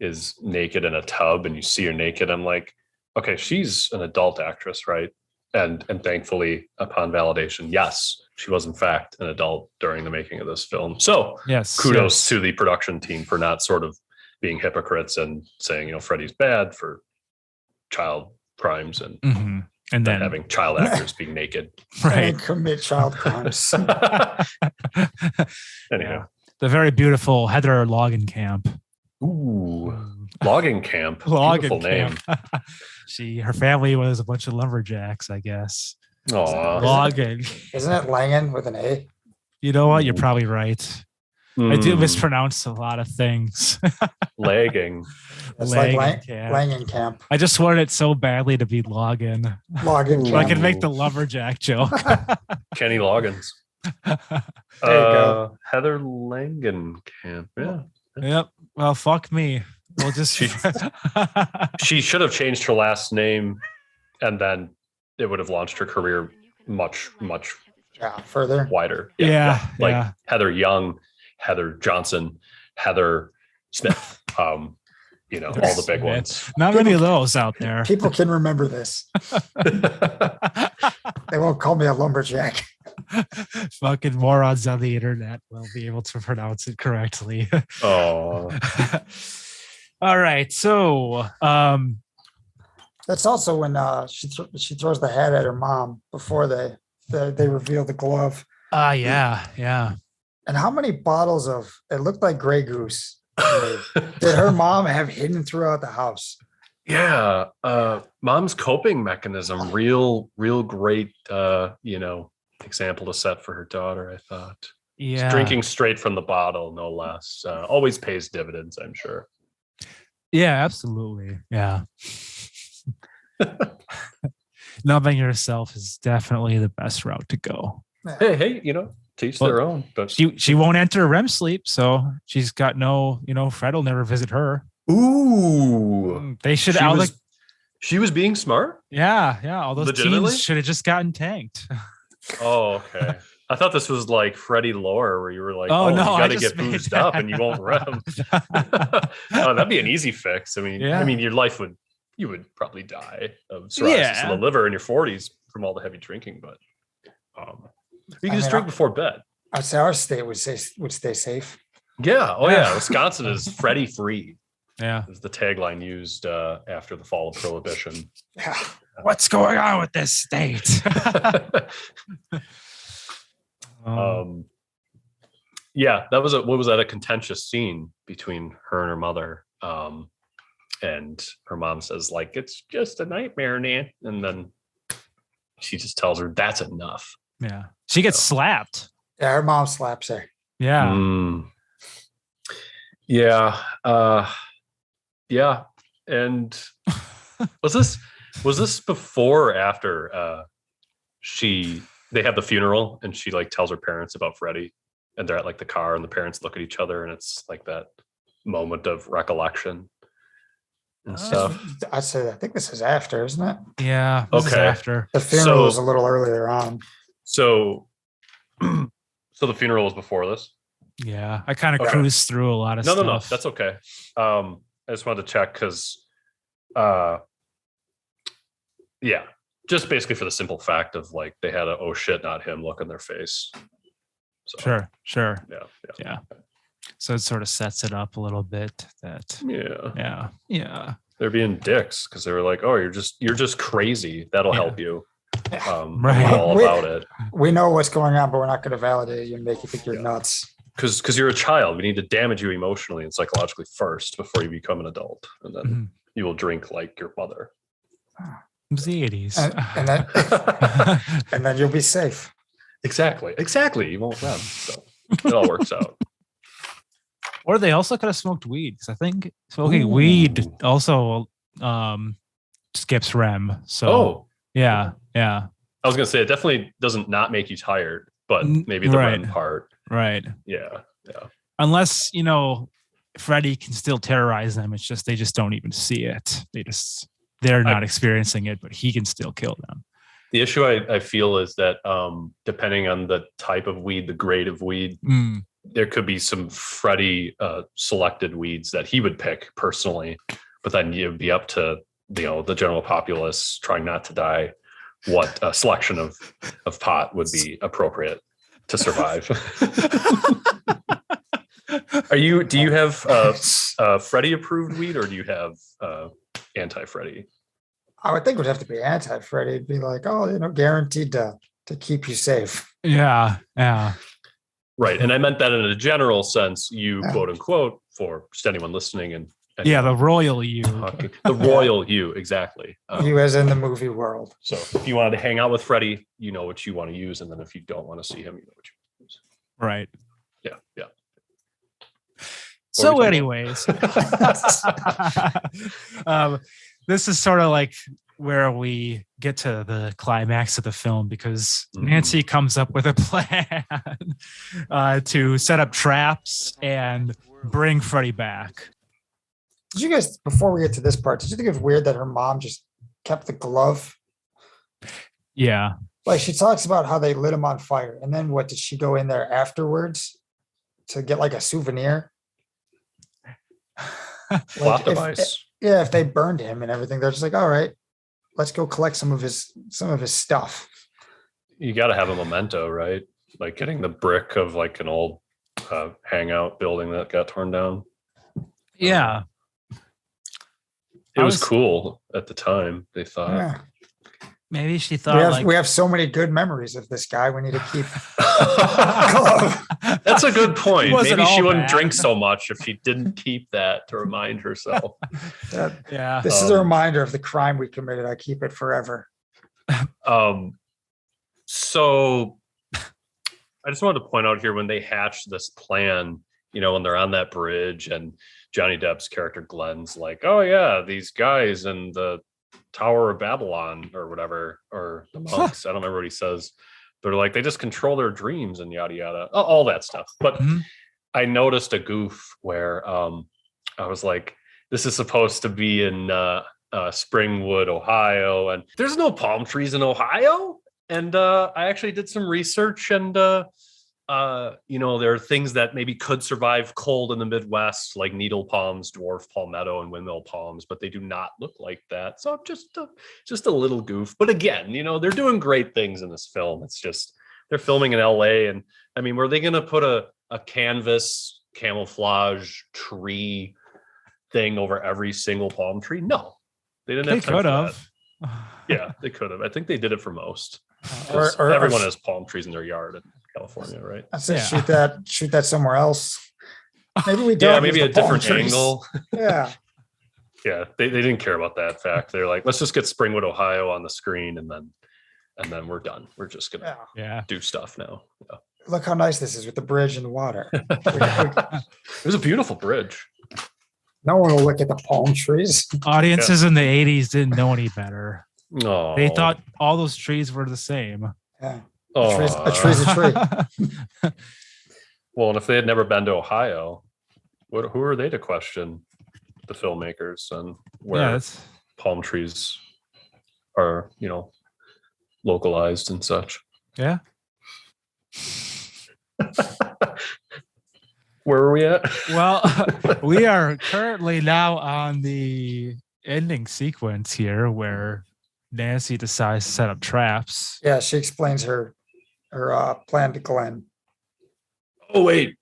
is naked in a tub and you see her naked. I'm like, okay, she's an adult actress, right? And thankfully, upon validation, yes, she was in fact an adult during the making of this film. So yes, kudos to the production team for not sort of being hypocrites and saying, Freddie's bad for child crimes and and then having child actors being naked. Right. And commit child crimes. Anyhow. The very beautiful Heather Logenkamp. Ooh, logging camp. Logging Beautiful name. Her family was a bunch of lumberjacks, I guess. Aw. Logging. Isn't it Langen with an A? You know what? You're probably right. I do Mm, mispronounce a lot of things. lagging. It's like Langenkamp. Langenkamp. I just wanted it so badly to be Loggin. Logging So I camp. can make the lumberjack joke. Kenny Loggins. There you go. Heather Langenkamp. Yeah. Yep. Well, fuck me. We'll just. She should have changed her last name and then it would have launched her career much, much Yeah, further. wider. Yeah. Like Heather Young, Heather Johnson, Heather Smith. All the big ones. Not many of those out there. People can remember this. They won't call me a lumberjack. Fucking morons on the internet will be able to pronounce it correctly. Oh. All right. So, That's also when she throws the hat at her mom before they reveal the glove. yeah. And how many bottles of it looked like Grey Goose did her mom have hidden throughout the house? Yeah. Mom's coping mechanism, real great, example to set for her daughter, I thought. Yeah. Drinking straight from the bottle, no less. Always pays dividends, I'm sure. Yeah, absolutely. Yeah. Numbing yourself is definitely the best route to go. Hey, teach their own. But She won't enter REM sleep, so she's got no, Fred will never visit her. ooh, They should she was being smart. Yeah. All those Legitimately? teens should have just gotten tanked. Oh, okay. I thought this was like Freddie Lore, where you were like, Oh, you no, got to I just get made boozed that. up and you won't rem. Oh, that'd be an easy fix. I mean, Yeah. your life you would probably die of cirrhosis of the liver in your 40s from all the heavy drinking, but you can just drink before bed. I'd say our state would stay safe. Yeah. Oh, yeah. Wisconsin is Freddie free. Yeah. Is the tagline used after the fall of Prohibition. Yeah. What's going on with this state? Yeah, what was that? A contentious scene between her and her mother. And her mom says, like, it's just a nightmare, Nan. And then she just tells her that's enough. Yeah. She gets slapped. Yeah, her mom slaps her. Yeah. Yeah. Yeah. And was this before or after they have the funeral and she like tells her parents about Freddie, and they're at like the car and the parents look at each other and it's like that moment of recollection and stuff. I think this is after, isn't it? Yeah. This is Okay. after. The funeral was a little earlier on. So the funeral was before this? Yeah. I kind of Okay. cruised through a lot of stuff. No, that's okay. I just wanted to check because yeah, just basically for the simple fact of like they had a oh shit, not him look in their face. So, Sure. Yeah. So it sort of sets it up a little bit that yeah. They're being dicks because they were like, oh, you're just crazy. That'll help you. Right. All about it. We know what's going on, but we're not going to validate you and make you think you're nuts. Because you're a child. We need to damage you emotionally and psychologically first before you become an adult. And then you will drink like your mother. It was the 80s. And then you'll be safe. Exactly. You won't run. So it all works out. Or they could have smoked weed, because I think smoking weed also skips REM. So yeah. I was gonna say it definitely doesn't not make you tired, but maybe the REM part. Right. Yeah. Unless, Freddy can still terrorize them. It's just they just don't even see it. They're not experiencing it, but he can still kill them. The issue I feel is that depending on the type of weed, the grade of weed, there could be some Freddy selected weeds that he would pick personally, but then you'd be up to the general populace trying not to die what a selection of pot would be appropriate to survive. Do you have Freddy approved weed, or do you have anti-Freddy? I would think it would have to be anti-Freddy. It'd be like, guaranteed to keep you safe. Yeah. Right. And I meant that in a general sense, you quote unquote, for just anyone listening and the royal you. The royal you, exactly. You as in the movie world. So if you wanted to hang out with Freddy, you know what you want to use. And then if you don't want to see him, you know what you use. Right. Yeah. So anyways, this is sort of like where we get to the climax of the film, because Nancy comes up with a plan to set up traps and bring Freddy back. Did you guys, before we get to this part, did you think it's weird that her mom just kept the glove? Yeah. Like, she talks about how they lit him on fire. And then what, did she go in there afterwards to get like a souvenir? Plot device. If they burned him and everything, they're just like, all right, let's go collect some of his stuff. You got to have a memento, right? Like getting the brick of like an old hangout building that got torn down. Yeah. It was cool at the time, they thought. Yeah. Maybe she thought we have so many good memories of this guy. We need to keep. That's a good point. Maybe she wouldn't bad. drink so much if she didn't keep that to remind herself. Yeah. This is a reminder of the crime we committed. I keep it forever. So I just wanted to point out here, when they hatch this plan, when they're on that bridge and Johnny Depp's character Glenn's like, oh yeah, these guys in the Tower of Babylon or whatever, or the monks, I don't remember what he says. They're like, they just control their dreams and yada yada, all that stuff. But I noticed a goof where I was like, this is supposed to be in Springwood, Ohio, and there's no palm trees in Ohio. And I actually did some research, and there are things that maybe could survive cold in the Midwest, like needle palms, dwarf palmetto, and windmill palms, but they do not look like that. So just a little goof. But again, they're doing great things in this film. It's just they're filming in LA, and I mean, were they going to put a canvas camouflage tree thing over every single palm tree? No, they didn't. They could have. Yeah, they could have. I think they did it for most. Or everyone has palm trees in their yard in California, right? I said, shoot that somewhere else. Maybe we don't. Yeah, maybe a different angle. Yeah. Yeah, they didn't care about that fact. They're like, let's just get Springwood, Ohio on the screen, and then we're done. We're just gonna do stuff now. Yeah. Look how nice this is with the bridge and the water. It was a beautiful bridge. No one will look at the palm trees. Audiences in the 80s didn't know any better. Oh, They thought all those trees were the same. Yeah. Oh. A tree's a tree. Well, and if they had never been to Ohio, who are they to question the filmmakers and where palm trees are, localized and such? Yeah. Where are we at? Well, we are currently now on the ending sequence here where Nancy decides to set up traps. Yeah, she explains her plan to Glenn. Oh, wait.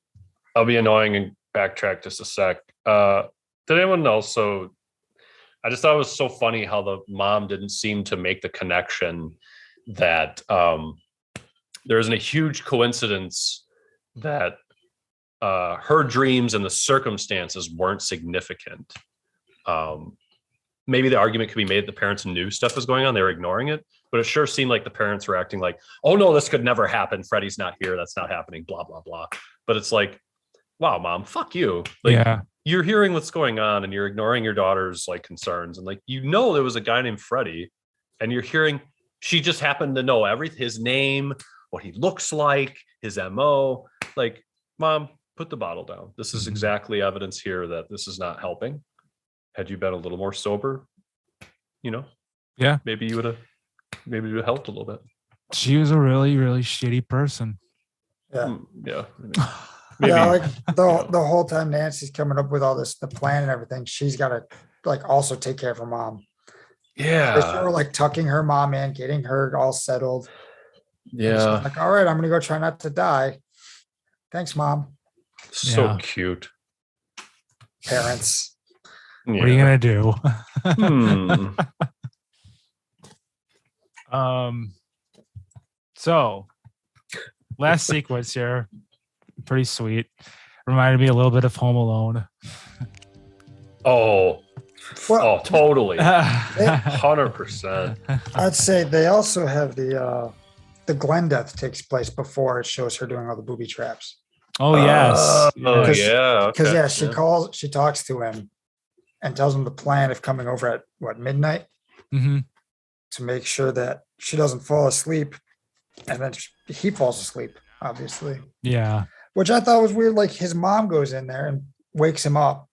I'll be annoying and backtrack just a sec. Did anyone also... I just thought it was so funny how the mom didn't seem to make the connection that there isn't a huge coincidence that her dreams and the circumstances weren't significant. Maybe the argument could be made the parents knew stuff was going on. They were ignoring it, but it sure seemed like the parents were acting like, oh no, this could never happen. Freddie's not here. That's not happening. Blah, blah, blah. But it's like, wow, mom, fuck you. Like, yeah. You're hearing what's going on and you're ignoring your daughter's like concerns. And like, there was a guy named Freddie and you're hearing, she just happened to know everything, his name, what he looks like, his MO. Like, mom, put the bottle down. This is exactly evidence here that this is not helping. Had you been a little more sober, yeah, maybe it would have helped a little bit. She was a really, really shitty person. Yeah. Yeah. Maybe. Yeah, like the whole time Nancy's coming up with all this, the plan and everything, she's got to like also take care of her mom. Yeah. They were like tucking her mom in, getting her all settled. Yeah. Like, all right, I'm gonna go try not to die. Thanks, mom. So cute. Parents. Yeah. What are you gonna do? So last sequence here, pretty sweet. Reminded me a little bit of Home Alone. Oh, totally. 100%. I'd say they also have the Glenn death takes place before it shows her doing all the booby traps. Oh yes. Oh yeah. Because she talks to him and tells him the plan of coming over at midnight to make sure that she doesn't fall asleep, and then he falls asleep, obviously. Yeah. Which I thought was weird. Like his mom goes in there and wakes him up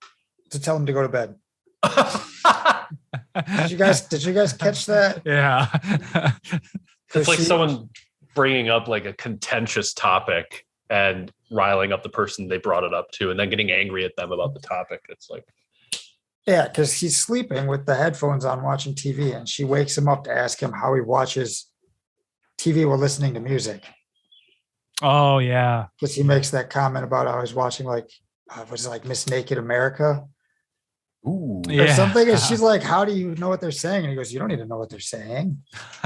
to tell him to go to bed. Did you guys catch that? Yeah. It's like someone bringing up like a contentious topic and riling up the person they brought it up to and then getting angry at them about the topic. It's like, yeah, because he's sleeping with the headphones on watching TV and she wakes him up to ask him how he watches TV while listening to music. Oh yeah. Because he makes that comment about how he's watching like Miss Naked America. Ooh. Or something. And she's like, how do you know what they're saying? And he goes, you don't need to know what they're saying.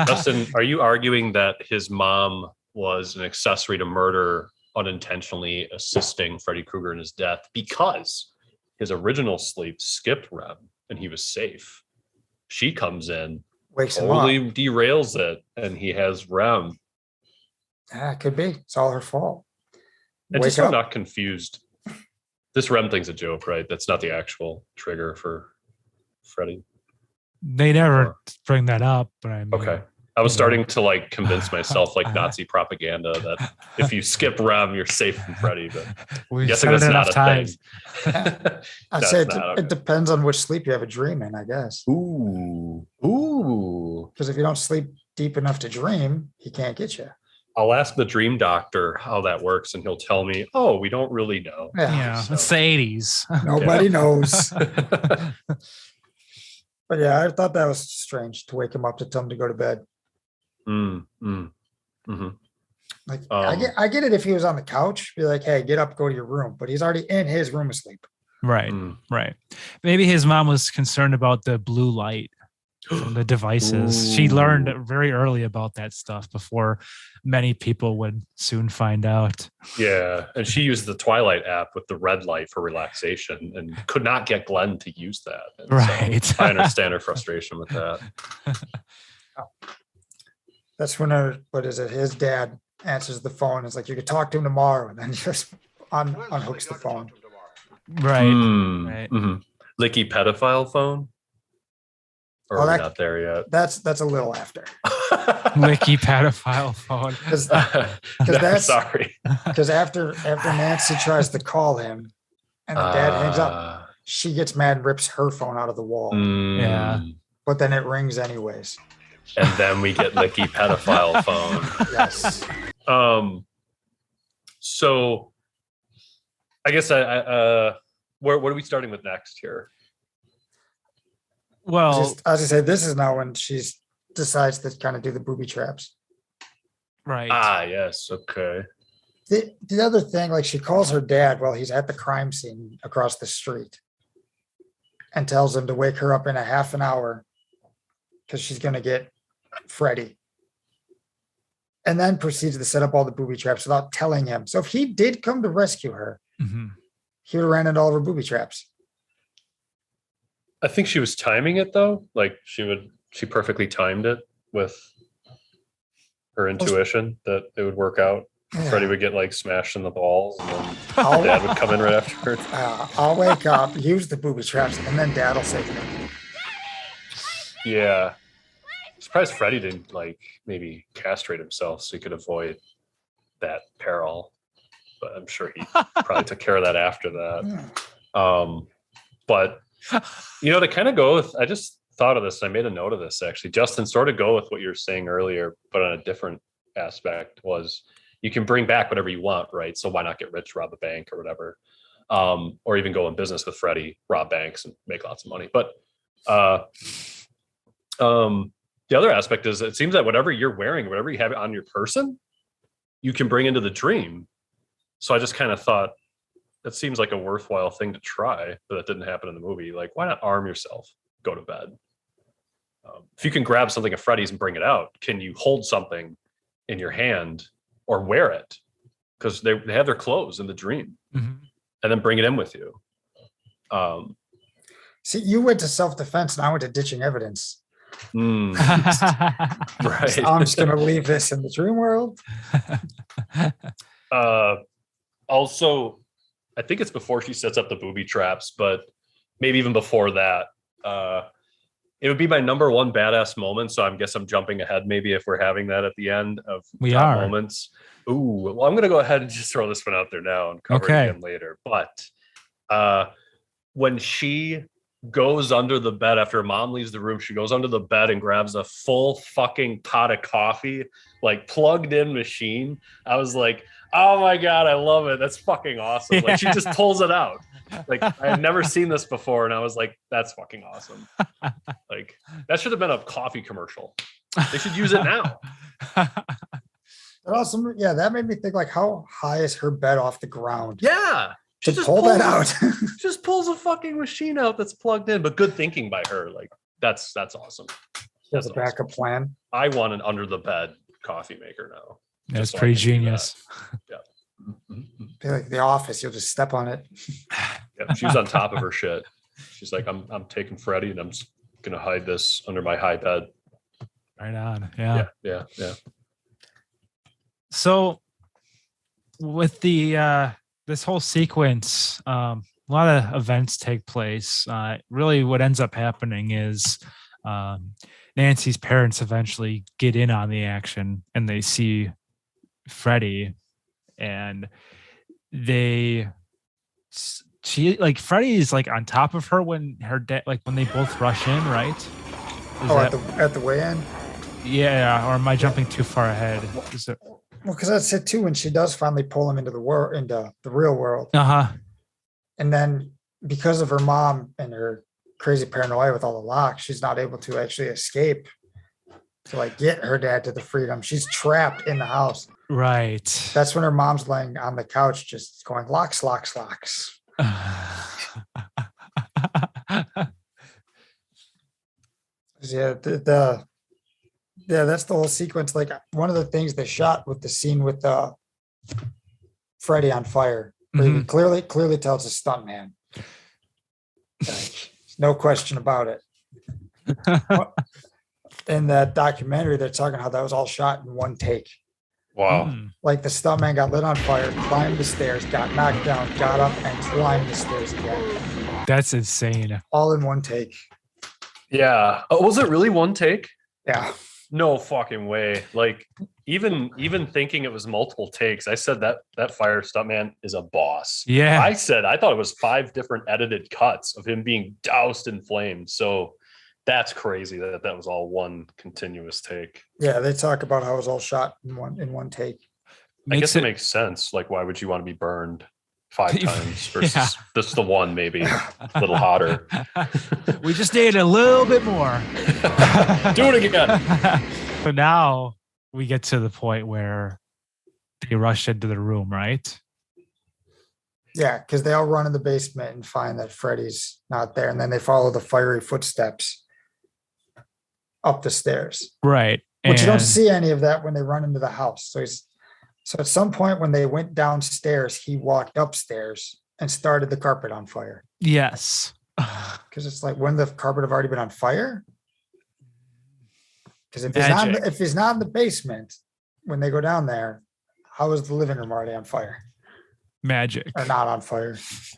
Justin, are you arguing that his mom was an accessory to murder, unintentionally assisting Freddy Krueger in his death because his original sleep skipped REM and he was safe? She comes in, wakes him totally up, derails it, and he has REM. Yeah, it could be. It's all her fault. And just so I'm not confused, this REM thing's a joke, right? That's not the actual trigger for Freddy. They never bring that up, but I mean, okay. I was starting to like convince myself like Nazi propaganda that if you skip REM, you're safe from Freddy, but we've guessing that's not a thing. I'd say it depends on which sleep you have a dream in, I guess. Ooh. Because if you don't sleep deep enough to dream, he can't get you. I'll ask the dream doctor how that works, and he'll tell me, "Oh, we don't really know." Yeah, so. It's the 80s. Nobody knows. But yeah, I thought that was strange to wake him up to tell him to go to bed. Like I get it if he was on the couch, be like, "Hey, get up, go to your room," but he's already in his room asleep. Right. Maybe his mom was concerned about the blue light from the devices. She learned very early about that stuff before many people would soon find out. Yeah, and she used the Twilight app with the red light for relaxation and could not get Glenn to use that. And right. So I understand her frustration with that. That's when his dad answers the phone. It's like, you could talk to him tomorrow, and then just unhooks the phone. Right. Licky pedophile phone? Or Well, are we that- not there yet? That's a little after. Licky pedophile phone. that's- sorry. Because after Nancy tries to call him and the dad hangs up, she gets mad and rips her phone out of the wall. Yeah. But then it rings anyways. And then we get Licky pedophile phone. Yes. So I guess what are we starting with next here? Well, I was gonna say this is now when she decides to kind of do the booby traps. right. Yes. Okay. The other thing, like she calls her dad while he's at the crime scene across the street and tells him to wake her up in a half an hour because she's gonna get Freddie. And then proceeds to set up all the booby traps without telling him. So if he did come to rescue her, Mhm. he would have ran into all of her booby traps. I think she was timing it though. Like she perfectly timed it with her intuition that it would work out. Yeah. Freddie would get like smashed in the balls, and then I'll, Dad would come in right afterwards. I'll wake up, use the booby traps, and then Dad will save me. Yeah. Surprised Freddie didn't like maybe castrate himself so he could avoid that peril. But I'm sure he probably took care of that after that. But to kind of go with, I just thought of this. I made a note of this actually. Justin, sort of go with what you were saying earlier, but on a different aspect was you can bring back whatever you want, right? So why not get rich, rob a bank or whatever? Or even go in business with Freddie, rob banks and make lots of money. But the other aspect is it seems that whatever you're wearing, whatever you have on your person, you can bring into the dream. So I just kind of thought that seems like a worthwhile thing to try, but that didn't happen in the movie. Like, why not arm yourself, go to bed? If you can grab something of Freddie's and bring it out, can you hold something in your hand or wear it? Because they have their clothes in the dream, Mhm. and then bring it in with you. See, you went to self-defense and I went to ditching evidence. Right. So I'm just gonna leave this in the dream world. Also, I think it's before she sets up the booby traps, but maybe even before that. It would be my number one badass moment. So I guess I'm jumping ahead maybe if we're having that at the end of We top are. moments. Ooh, well, I'm going to go ahead and just throw this one out there now and cover Okay. it again later. But when she goes under the bed after her mom leaves the room, she goes under the bed and grabs a full fucking pot of coffee, like plugged in machine. I was like, oh my God, I love it. That's fucking awesome. Like she just pulls it out. Like I had never seen this before. And I was like, that's fucking awesome. Like that should have been a coffee commercial. They should use it now. But also, yeah, that made me think like, how high is her bed off the ground? Yeah. To She just pull that pulls out. just pulls a fucking machine out that's plugged in, but good thinking by her. Like that's awesome. There's That's a backup plan. I want an under the bed coffee maker now. That's so I pretty can do that. genius. Be like the office, you'll just step on it. Yeah, she was on top of her shit. She's like, I'm taking Freddie and I'm just gonna hide this under my high bed. Right on. Yeah. Yeah. So with the this whole sequence, a lot of events take place. Really what ends up happening is Nancy's parents eventually get in on the action and they see Freddie and Freddie is like on top of her when her dad, like when they both rush in, right? At the weigh-in. Yeah, or am I jumping too far ahead? Well, because that's it too. When she does finally pull him into the world, into the real world, Uh-huh. and then because of her mom and her crazy paranoia with all the locks, she's not able to actually escape to like get her dad to the freedom. She's trapped in the house. Right. That's when her mom's laying on the couch, just going locks, locks, locks. Yeah, that's the whole sequence. Like one of the things they shot with the scene with Freddie on fire, where you can clearly tell it's a stunt man. Like, no question about it. In that documentary, they're talking how that was all shot in one take. Wow. Like the stuntman got lit on fire, climbed the stairs, got knocked down, got up and climbed the stairs again. That's insane. All in one take. Yeah. Oh, was it really one take? Yeah. No fucking way. Like even thinking it was multiple takes, I said that fire stuntman is a boss. Yeah. I thought it was 5 different edited cuts of him being doused in flames. So that's crazy that was all one continuous take. Yeah, they talk about how it was all shot in one take. I guess it makes sense. Like, why would you want to be burned 5 times versus Yeah. this the one maybe a little hotter? We just need a little bit more. Do it again. So now we get to the point where they rush into the room, right? Yeah, because they all run in the basement and find that Freddy's not there, and then they follow the fiery footsteps up the stairs. Right. But you don't And- see any of that when they run into the house. So at some point when they went downstairs, he walked upstairs and started the carpet on fire. Yes. Because it's like, wouldn't the carpet have already been on fire? Because if Magic. he's not in the basement when they go down there, how is the living room already on fire Magic. or not on fire? It's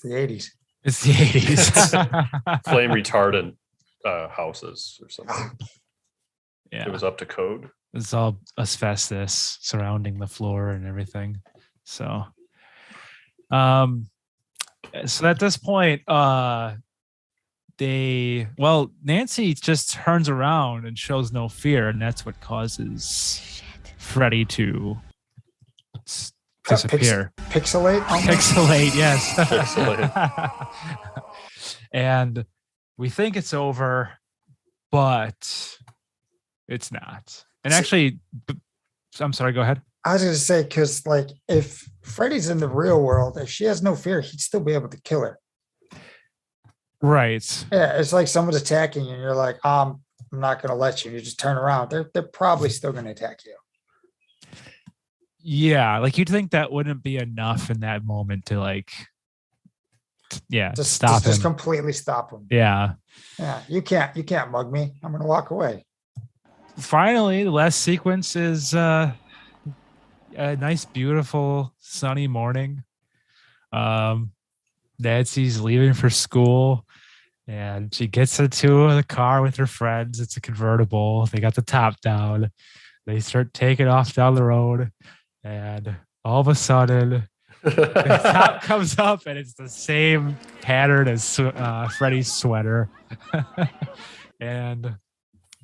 the 80s. It's the 80s. Flame retardant houses or something. Yeah. It was up to code. It's all asbestos surrounding the floor and everything. So at this point, Nancy just turns around and shows no fear, and that's what causes Freddy to disappear. Pixelate? almost? Pixelate, yes. Pixelate. And we think it's over, but it's not. And actually, I'm sorry, go ahead. I was going to say, because like if Freddy's in the real world, if she has no fear, he'd still be able to kill her. Right. Yeah, it's like someone's attacking you and you're like, I'm not going to let you. You just turn around. They're probably still going to attack you. Yeah, like you'd think that wouldn't be enough in that moment to stop him. Just completely stop him. Yeah. Yeah, you can't mug me. I'm going to walk away. Finally, the last sequence is a nice, beautiful, sunny morning. Nancy's leaving for school, and she gets into the car with her friends. It's a convertible. They got the top down. They start taking off down the road, and all of a sudden, the top comes up, and it's the same pattern as Freddy's sweater, and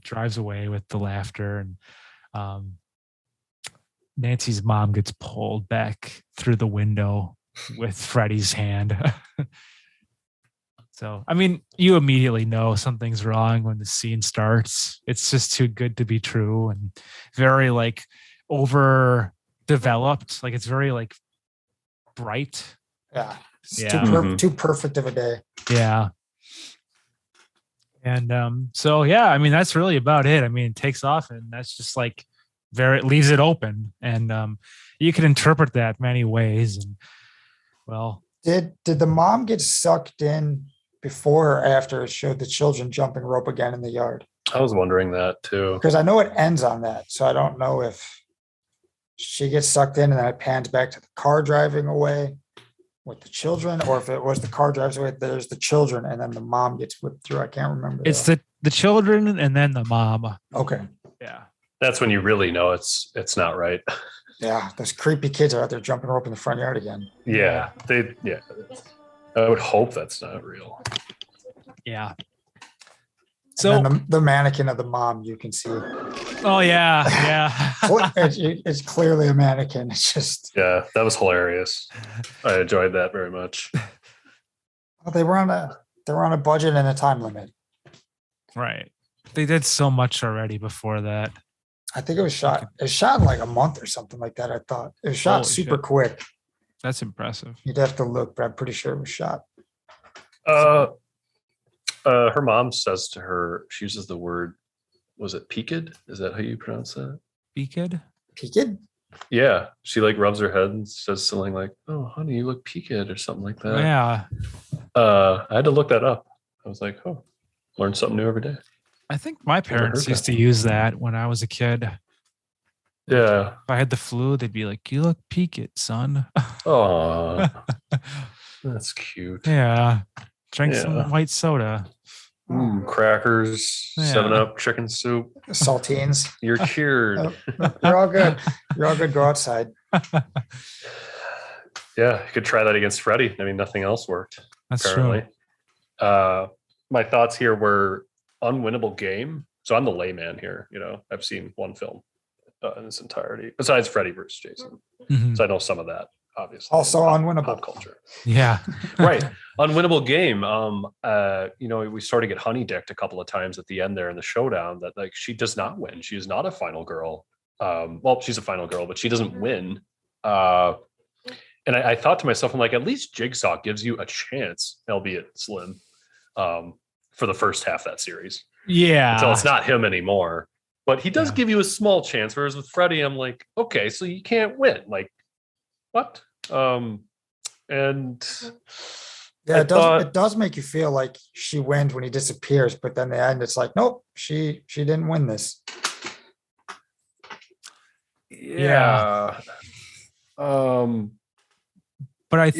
drives away with the laughter. And Nancy's mom gets pulled back through the window with Freddy's hand. So, I mean, you immediately know something's wrong when the scene starts. It's just too good to be true and very overdeveloped. Like it's very bright. Yeah. It's Yeah. too perfect of a day. Yeah. And so yeah, I mean that's really about it. I mean, it takes off, and that's just it leaves it open, and you can interpret that many ways. And well, Did the mom get sucked in before or after it showed the children jumping rope again in the yard? I was wondering that too. Because I know it ends on that. So I don't know if she gets sucked in and then it pans back to the car driving away with the children, or if it was the car drives away, there's the children and then the mom gets whipped through. I can't remember. it's the children and then the mom. Okay. Yeah. That's when you really know it's not right. Yeah. Those creepy kids are out there jumping rope in the front yard again. Yeah. I would hope that's not real. Yeah. So So the mannequin of the mom, you can see. oh yeah. It's clearly a mannequin. It's just, Yeah, that was hilarious. I enjoyed that very much. well, they were on a budget and a time limit. Right. They did so much already before that. I think it was shot in like a month or something like that. I thought it was shot Holy super shit. quick. That's impressive. You'd have to look, but I'm pretty sure it was shot. Her mom says to her, she uses the word, was it peaked? Is that how you pronounce that? Beaked? Peeked? Yeah. She rubs her head and says something like, "Oh, honey, you look peaked," or something like that. Yeah. I had to look that up. I was like, oh, learn something new every day. I think my heard parents used that. to use that when I was a kid. Yeah. If I had the flu, they'd be like, "You look peaked, son." Oh, that's cute. Yeah. Drink Yeah. some white soda. Crackers, Yeah. 7-Up, chicken soup. Saltines. You're cured. You're all good. You're all good. Go outside. Yeah, you could try that against Freddy. I mean, nothing else worked. That's Apparently. true. My thoughts here were unwinnable game. So I'm the layman here. I've seen one film in its entirety, besides Freddy versus Jason. Mhm. So I know some of that, obviously. Also unwinnable. Pop culture. Yeah. Right. Unwinnable game. We sort of get honey dicked a couple of times at the end there in the showdown that like she does not win. She is not a final girl. Well, she's a final girl, but she doesn't win. And I thought to myself, I'm like, at least Jigsaw gives you a chance, albeit slim, for the first half of that series. Yeah. Until it's not him anymore. But he does give you a small chance. Whereas with Freddy, I'm like, okay, so you can't win. Like, what? And Yeah, it does make you feel like she wins when he disappears, but then the end it's like, nope, she didn't win this. yeah. But I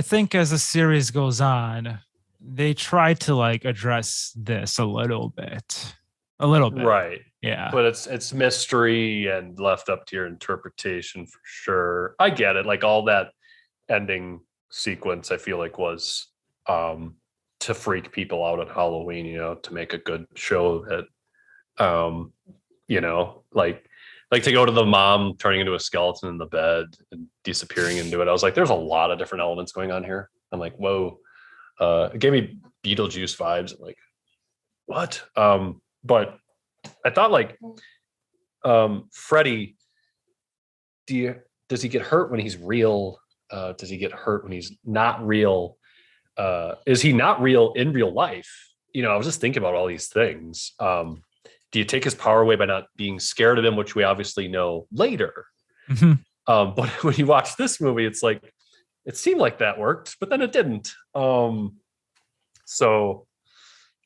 think as the series goes on, they try to like address this a little bit. Right. Yeah. But it's mystery and left up to your interpretation for sure. I get it. Like all that ending sequence, I feel like was to freak people out on Halloween, to make a good show that like to go to the mom turning into a skeleton in the bed and disappearing into it. I was like, there's a lot of different elements going on here. I'm like, whoa. It gave me Beetlejuice vibes. I'm like, what? But I thought like Freddy, does he get hurt when he's real? Does he get hurt when he's not real? Is he not real in real life? I was just thinking about all these things. Do you take his power away by not being scared of him, which we obviously know later? Mm-hmm. But when you watch this movie, it's like, it seemed like that worked, but then it didn't. So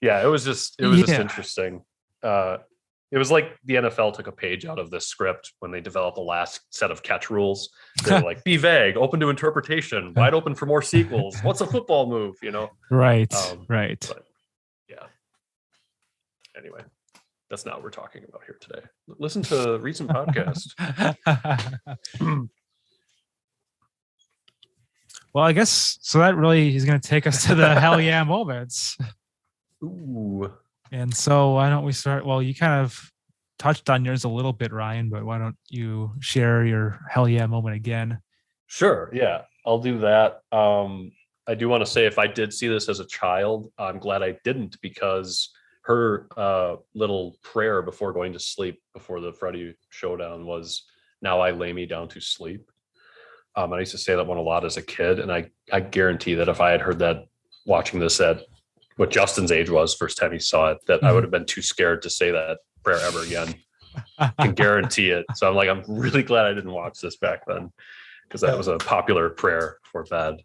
yeah, it was just interesting. It was like the NFL took a page out of this script when they developed the last set of catch rules. They're like, be vague, open to interpretation, wide open for more sequels. What's a football move? Right. Right. But yeah. Anyway, that's not what we're talking about here today. Listen to a recent podcast. Well, I guess so. That really is going to take us to the hell yeah moments. Ooh. And so why don't we start? Well, you kind of touched on yours a little bit, Ryan, but why don't you share your hell yeah moment again? Sure. Yeah, I'll do that. I do want to say if I did see this as a child, I'm glad I didn't, because her little prayer before going to sleep before the Freddy showdown was, "Now I lay me down to sleep." I used to say that one a lot as a kid, and I guarantee that if I had heard that watching this at what Justin's age was first time he saw it, that I would have been too scared to say that prayer ever again. I can guarantee it. So I'm really glad I didn't watch this back then, because that was a popular prayer for bed.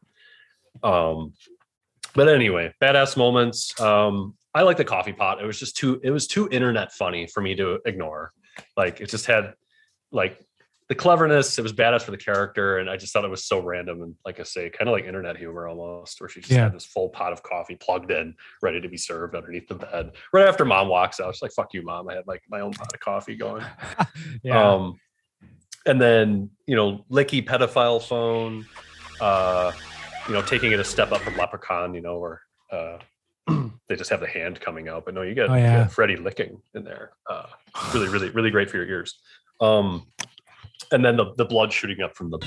But anyway, badass moments. I like the coffee pot. It was too internet funny for me to ignore. Like it just had like the cleverness. It was badass for the character, and I just thought it was so random and, like I say, kind of like internet humor almost, where she just had this full pot of coffee plugged in, ready to be served underneath the bed. Right after Mom walks out, she's like, "Fuck you, Mom! I had like my own pot of coffee going." Yeah. And then Licky pedophile phone. Taking it a step up from Leprechaun. Where they just have the hand coming out, but no, you get Freddy licking in there. Really, really, really great for your ears. And then the blood shooting up from the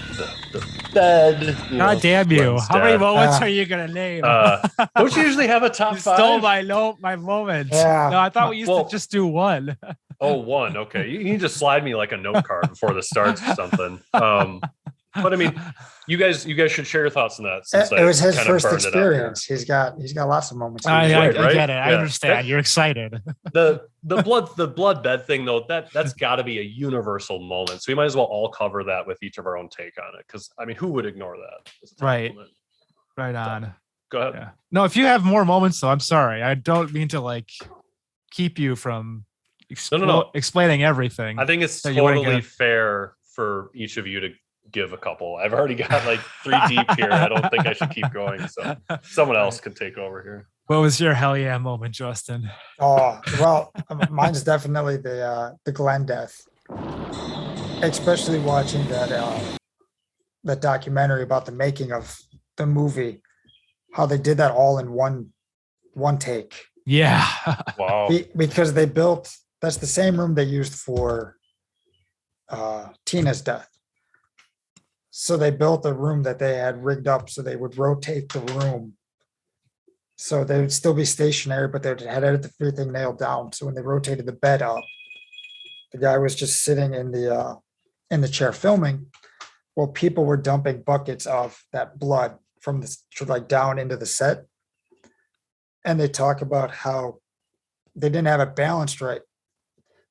bed. God damn you! How many moments are you gonna name? Don't you usually have a top you five? Stole my moments. Yeah. No, I thought we used to just do one. Oh, one. Okay, you can just slide me like a note card before this starts or something. But I mean, you guys should share your thoughts on that. Since It was his kind of first burned it out here. experience. He's got lots of moments. I Right, get it. yeah. I understand. You're excited. The blood bed thing though, that's got to be a universal moment. So we might as well all cover that with each of our own take on it, because I mean, who would ignore that? As a top Right. moment? Right on. Go ahead. Yeah. No, if you have more moments, though, I'm sorry. I don't mean to like keep you from No. explaining everything. I think it's So you wanna totally get- fair for each of you to give a couple. I've already got like 3 deep here. I don't think I should keep going. So someone else can take over here. What was your hell yeah moment, Justin? Oh, well, mine's definitely the Glenn death, especially watching that documentary about the making of the movie, how they did that all in one take. Yeah. Wow. Because they built, that's the same room they used for Tina's death. So they built a room that they had rigged up so they would rotate the room. So they would still be stationary, but they had everything nailed down. So when they rotated the bed up, the guy was just sitting in the chair filming. Well, people were dumping buckets of that blood from the like down into the set. And they talk about how they didn't have it balanced right.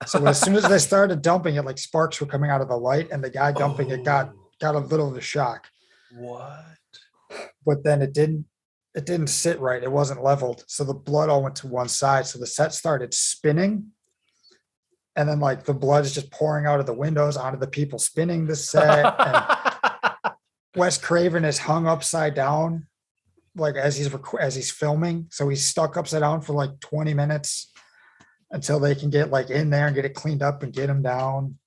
So as soon as they started dumping it, like sparks were coming out of the light, and the guy dumping it got a little of a shock. What? But then it didn't sit right. It wasn't leveled. So the blood all went to one side. So the set started spinning. And then like the blood is just pouring out of the windows onto the people spinning the set. And Wes Craven is hung upside down, like as he's filming. So he's stuck upside down for like 20 minutes until they can get like in there and get it cleaned up and get him down.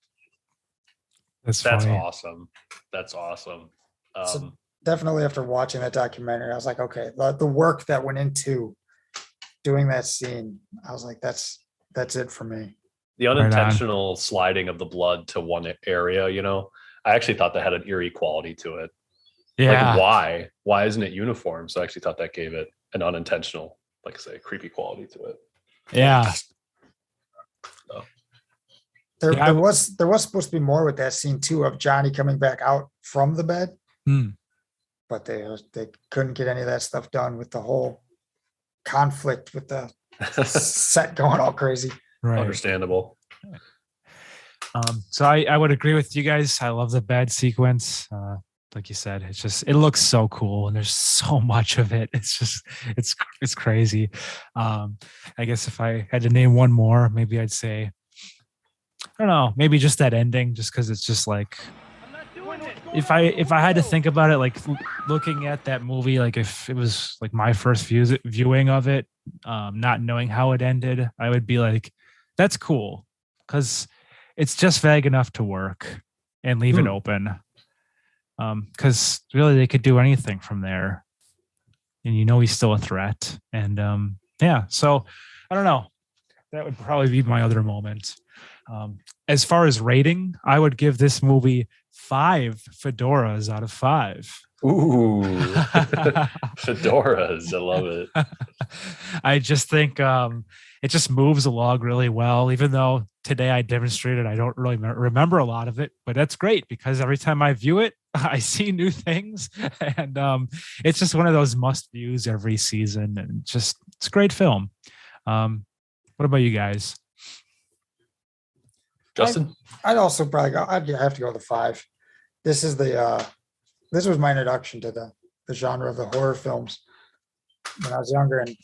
That's awesome. That's awesome. So definitely after watching that documentary, I was like, okay, the work that went into doing that scene, I was like, that's it for me. The unintentional sliding of the blood to one area, I actually thought that had an eerie quality to it. Yeah. Like why isn't it uniform? So I actually thought that gave it an unintentional, like I say, creepy quality to it. Yeah. So. There was supposed to be more with that scene too, of Johnny coming back out from the bed. But they couldn't get any of that stuff done with the whole conflict with the set going all crazy. Right. Understandable. So I would agree with you guys. I love the bed sequence. Like you said, it looks so cool, and there's so much of it. It's crazy. I guess if I had to name one more, maybe I'd say, I don't know, maybe just that ending, just because it's just like, if I had to think about it, like looking at that movie, like if it was like my first viewing of it, not knowing how it ended, I would be like, that's cool, because it's just vague enough to work and leave it open. Because really they could do anything from there, and he's still a threat. And so I don't know. That would probably be my other moment. As far as rating, I would give this movie 5 fedoras out of 5. Ooh, fedoras! I love it. I just think it just moves along really well. Even though today I demonstrated, I don't really remember a lot of it, but that's great because every time I view it, I see new things, and it's just one of those must views every season, and it's a great film. What about you guys? Justin? I'd also probably I'd have to go with 5. This is this was my introduction to the genre of the horror films when I was younger, and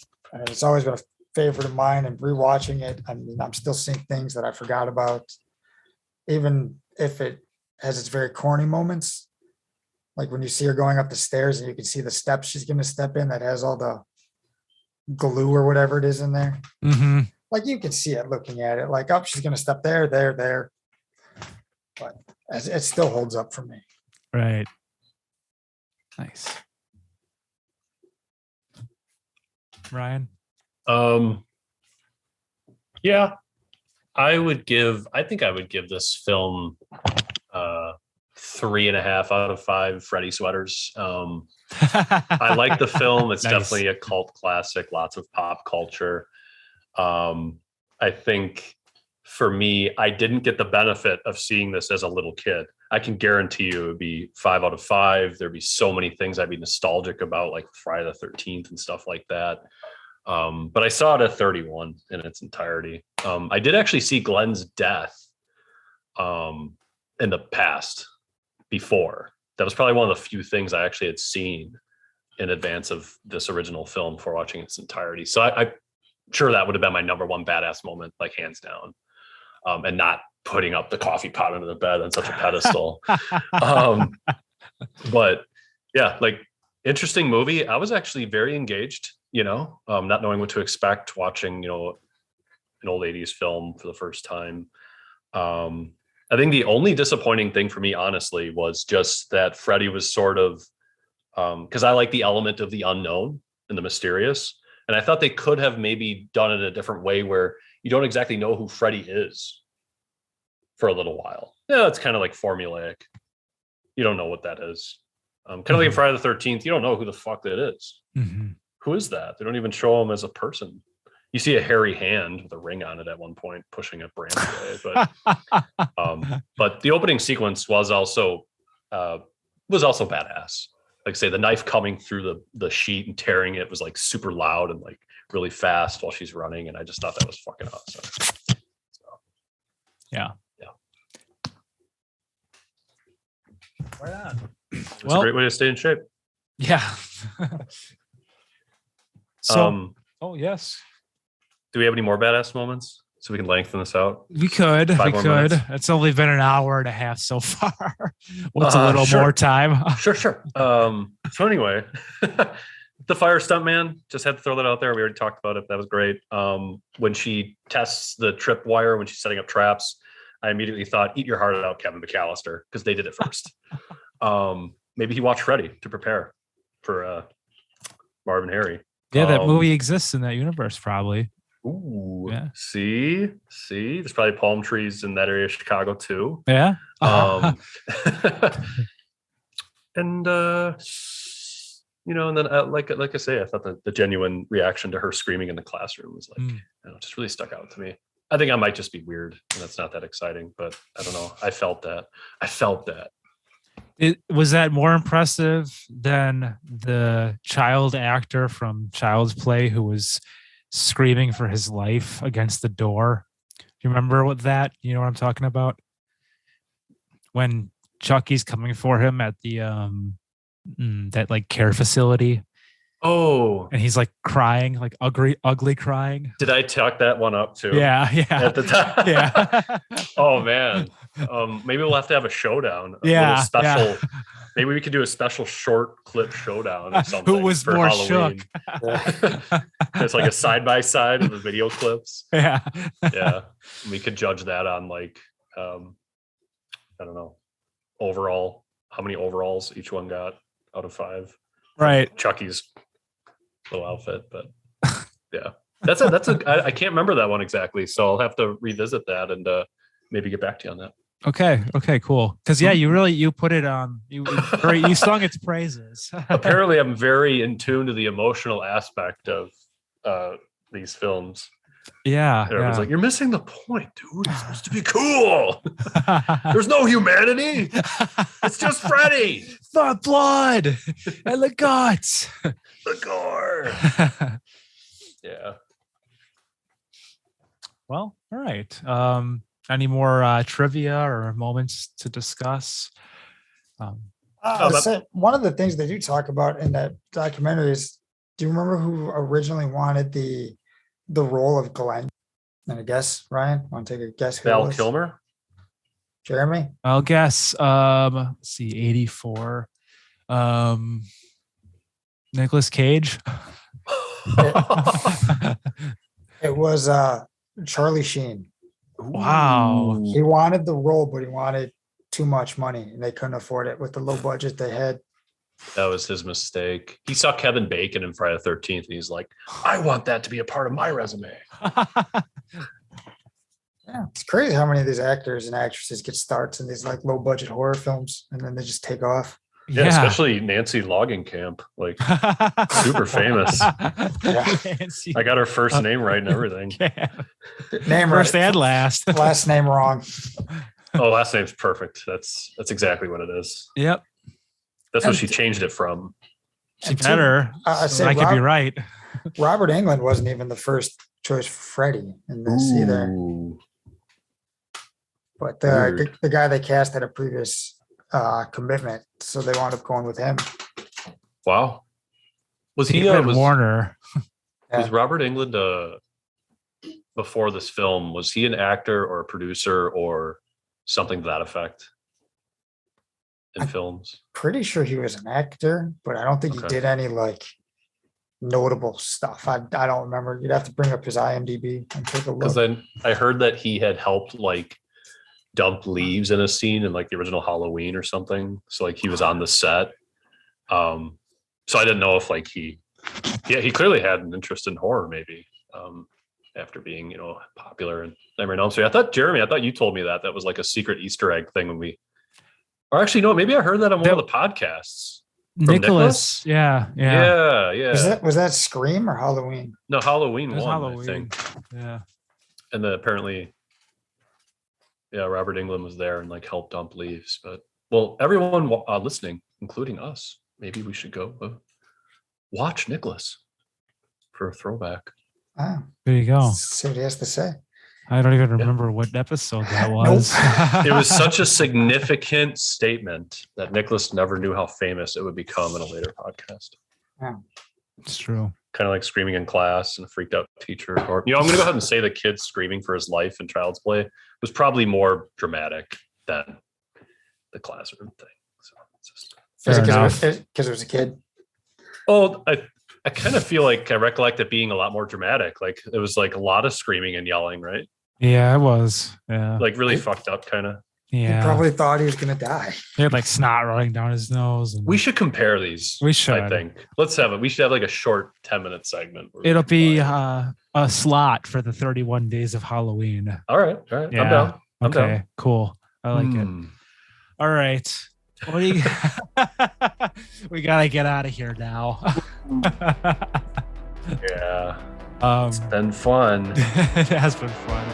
it's always been a favorite of mine. And rewatching it, I mean, I'm still seeing things that I forgot about, even if it has its very corny moments. Like when you see her going up the stairs and you can see the steps she's going to step in that has all the glue or whatever it is in there. Mm-hmm. Like you can see it looking at it, like, oh, she's going to step there. But it still holds up for me. Right. Nice. Ryan? Yeah, I think I would give this film 3.5 out of 5 Freddy sweaters. I like the film. It's Nice. Definitely a cult classic, lots of pop culture. I think for me, I didn't get the benefit of seeing this as a little kid. I can guarantee you it would be 5 out of 5. There'd be so many things I'd be nostalgic about, like Friday the 13th and stuff like that. But I saw it at 31 in its entirety. I did actually see Glenn's death in the past before. That was probably one of the few things I actually had seen in advance of this original film for watching its entirety. So I'm sure that would have been my number one badass moment, like hands down. And not putting up the coffee pot under the bed on such a pedestal. But yeah, like interesting movie. I was actually very engaged, not knowing what to expect, watching, an old 80s film for the first time. I think the only disappointing thing for me, honestly, was just that Freddie was sort of, because I like the element of the unknown and the mysterious. And I thought they could have maybe done it a different way where you don't exactly know who Freddie is for a little while. Yeah, it's kind of like formulaic. You don't know what that is. Kind of like in Friday the 13th, you don't know who the fuck that is. Mm-hmm. Who is that? They don't even show him as a person. You see a hairy hand with a ring on it at one point pushing a branch away. But the opening sequence was also badass. Like say the knife coming through the sheet and tearing it was like super loud and like really fast while she's running. And I just thought that was fucking awesome. So, yeah. Right on. It's a great way to stay in shape. Yeah. Oh yes. Do we have any more badass moments so we can lengthen this out? We could. It's only been an hour and a half so far. What's a little more time? Sure. So anyway, the Fire Stunt man, just had to throw that out there. We already talked about it. That was great. When she tests the trip wire, when she's setting up traps, I immediately thought, eat your heart out, Kevin McAllister, because they did it first. Maybe he watched Freddy to prepare for Marvin Harry. Yeah, that movie exists in that universe, probably. Ooh, yeah. See, there's probably palm trees in that area of Chicago too. Yeah. And and then like I say, I thought the genuine reaction to her screaming in the classroom was like, just really stuck out to me. I think I might just be weird and that's not that exciting, but I don't know. I felt that. Was that more impressive than the child actor from Child's Play who was screaming for his life against the door? Do you remember what that? You know what I'm talking about? When Chucky's coming for him at the that like care facility. Oh, and he's like crying, like ugly crying. Did I talk that one up too? Yeah. At the time. Yeah. Oh man. Maybe we'll have to have a showdown. Yeah. Special. Yeah. Maybe we could do a special short clip showdown or something. Who was for more Halloween. shook? It's like a side by side of the video clips. Yeah. Yeah. We could judge that on like I don't know. Overall, how many overalls each one got out of 5. Right. Chucky's little outfit, but yeah. I can't remember that one exactly, so I'll have to revisit that and maybe get back to you on that. Okay, cool. Because you put it on. You sung its praises. Apparently, I'm very in tune to the emotional aspect of these films. Yeah, everyone's like, "You're missing the point, dude. It's supposed to be cool. There's no humanity. It's just Freddy, the blood and the guts, the gore." Yeah. Well, all right. Any more trivia or moments to discuss? One of the things they do talk about in that documentary is, do you remember who originally wanted the role of Glenn? And I guess, Ryan, want to take a guess? Val Kilmer? Jeremy? I'll guess. Let's see, 84. Nicolas Cage. It was Charlie Sheen. Wow. He wanted the role, but he wanted too much money and they couldn't afford it with the low budget they had. That was his mistake. He saw Kevin Bacon in Friday the 13th and he's like, I want that to be a part of my resume. Yeah, it's crazy how many of these actors and actresses get starts in these like low budget horror films and then they just take off. Yeah, especially Nancy Logging Camp, like super famous. Yeah. I got her first name right and everything. Name first right. and last. Last name wrong. Oh, last name's perfect. That's exactly what it is. Yep. That's what she changed it from. She better. I could be right. Robert Englund wasn't even the first choice for Freddy in this either. But the guy they cast had a previous commitment, so they wound up going with him. Wow. Was he Warner? Was Robert Englund before this film, was he an actor or a producer or something to that effect in films? Pretty sure he was an actor, but I don't think he Okay. did any like notable stuff. I don't remember. You'd have to bring up his IMDb and take a look. Because then I heard that he had helped like dump leaves in a scene in like the original Halloween or something. So like he was on the set. So I didn't know if like he clearly had an interest in horror maybe. After being, you know, popular in Nightmare on Elm Street. I thought you told me that was like a secret Easter egg thing when we, or actually, no, maybe I heard that on one of the podcasts. Nicholas. Yeah. Was that Scream or Halloween? No, Halloween It was 1, Halloween. I think. Yeah. And then apparently, Robert Englund was there and like helped dump leaves. But well, everyone listening, including us, maybe we should go watch Nicholas for a throwback. Ah, There you go. see what he has to say. I don't even remember what episode that was. It was such a significant statement that Nicholas never knew how famous it would become in a later podcast. It's true. Kind of like screaming in class and a freaked out teacher. Or, I'm going to go ahead and say the kid screaming for his life in Child's Play was probably more dramatic than the classroom thing. So it's just Because it was a kid. Oh, I kind of feel like I recollect it being a lot more dramatic. Like it was like a lot of screaming and yelling, right? Yeah, it was. Yeah. Like really fucked up kind of. Yeah. He probably thought he was gonna die. He had like snot running down his nose. And We should compare these. We should. I think. Let's have it. We should have like a short 10-minute segment. where we It'll be combine. a slot for the 31 days of Halloween. All right. Yeah. I'm down. I'm Okay, down. cool. I like it. All right. What do you we gotta get out of here now. Yeah. Um It's been fun. it has been fun.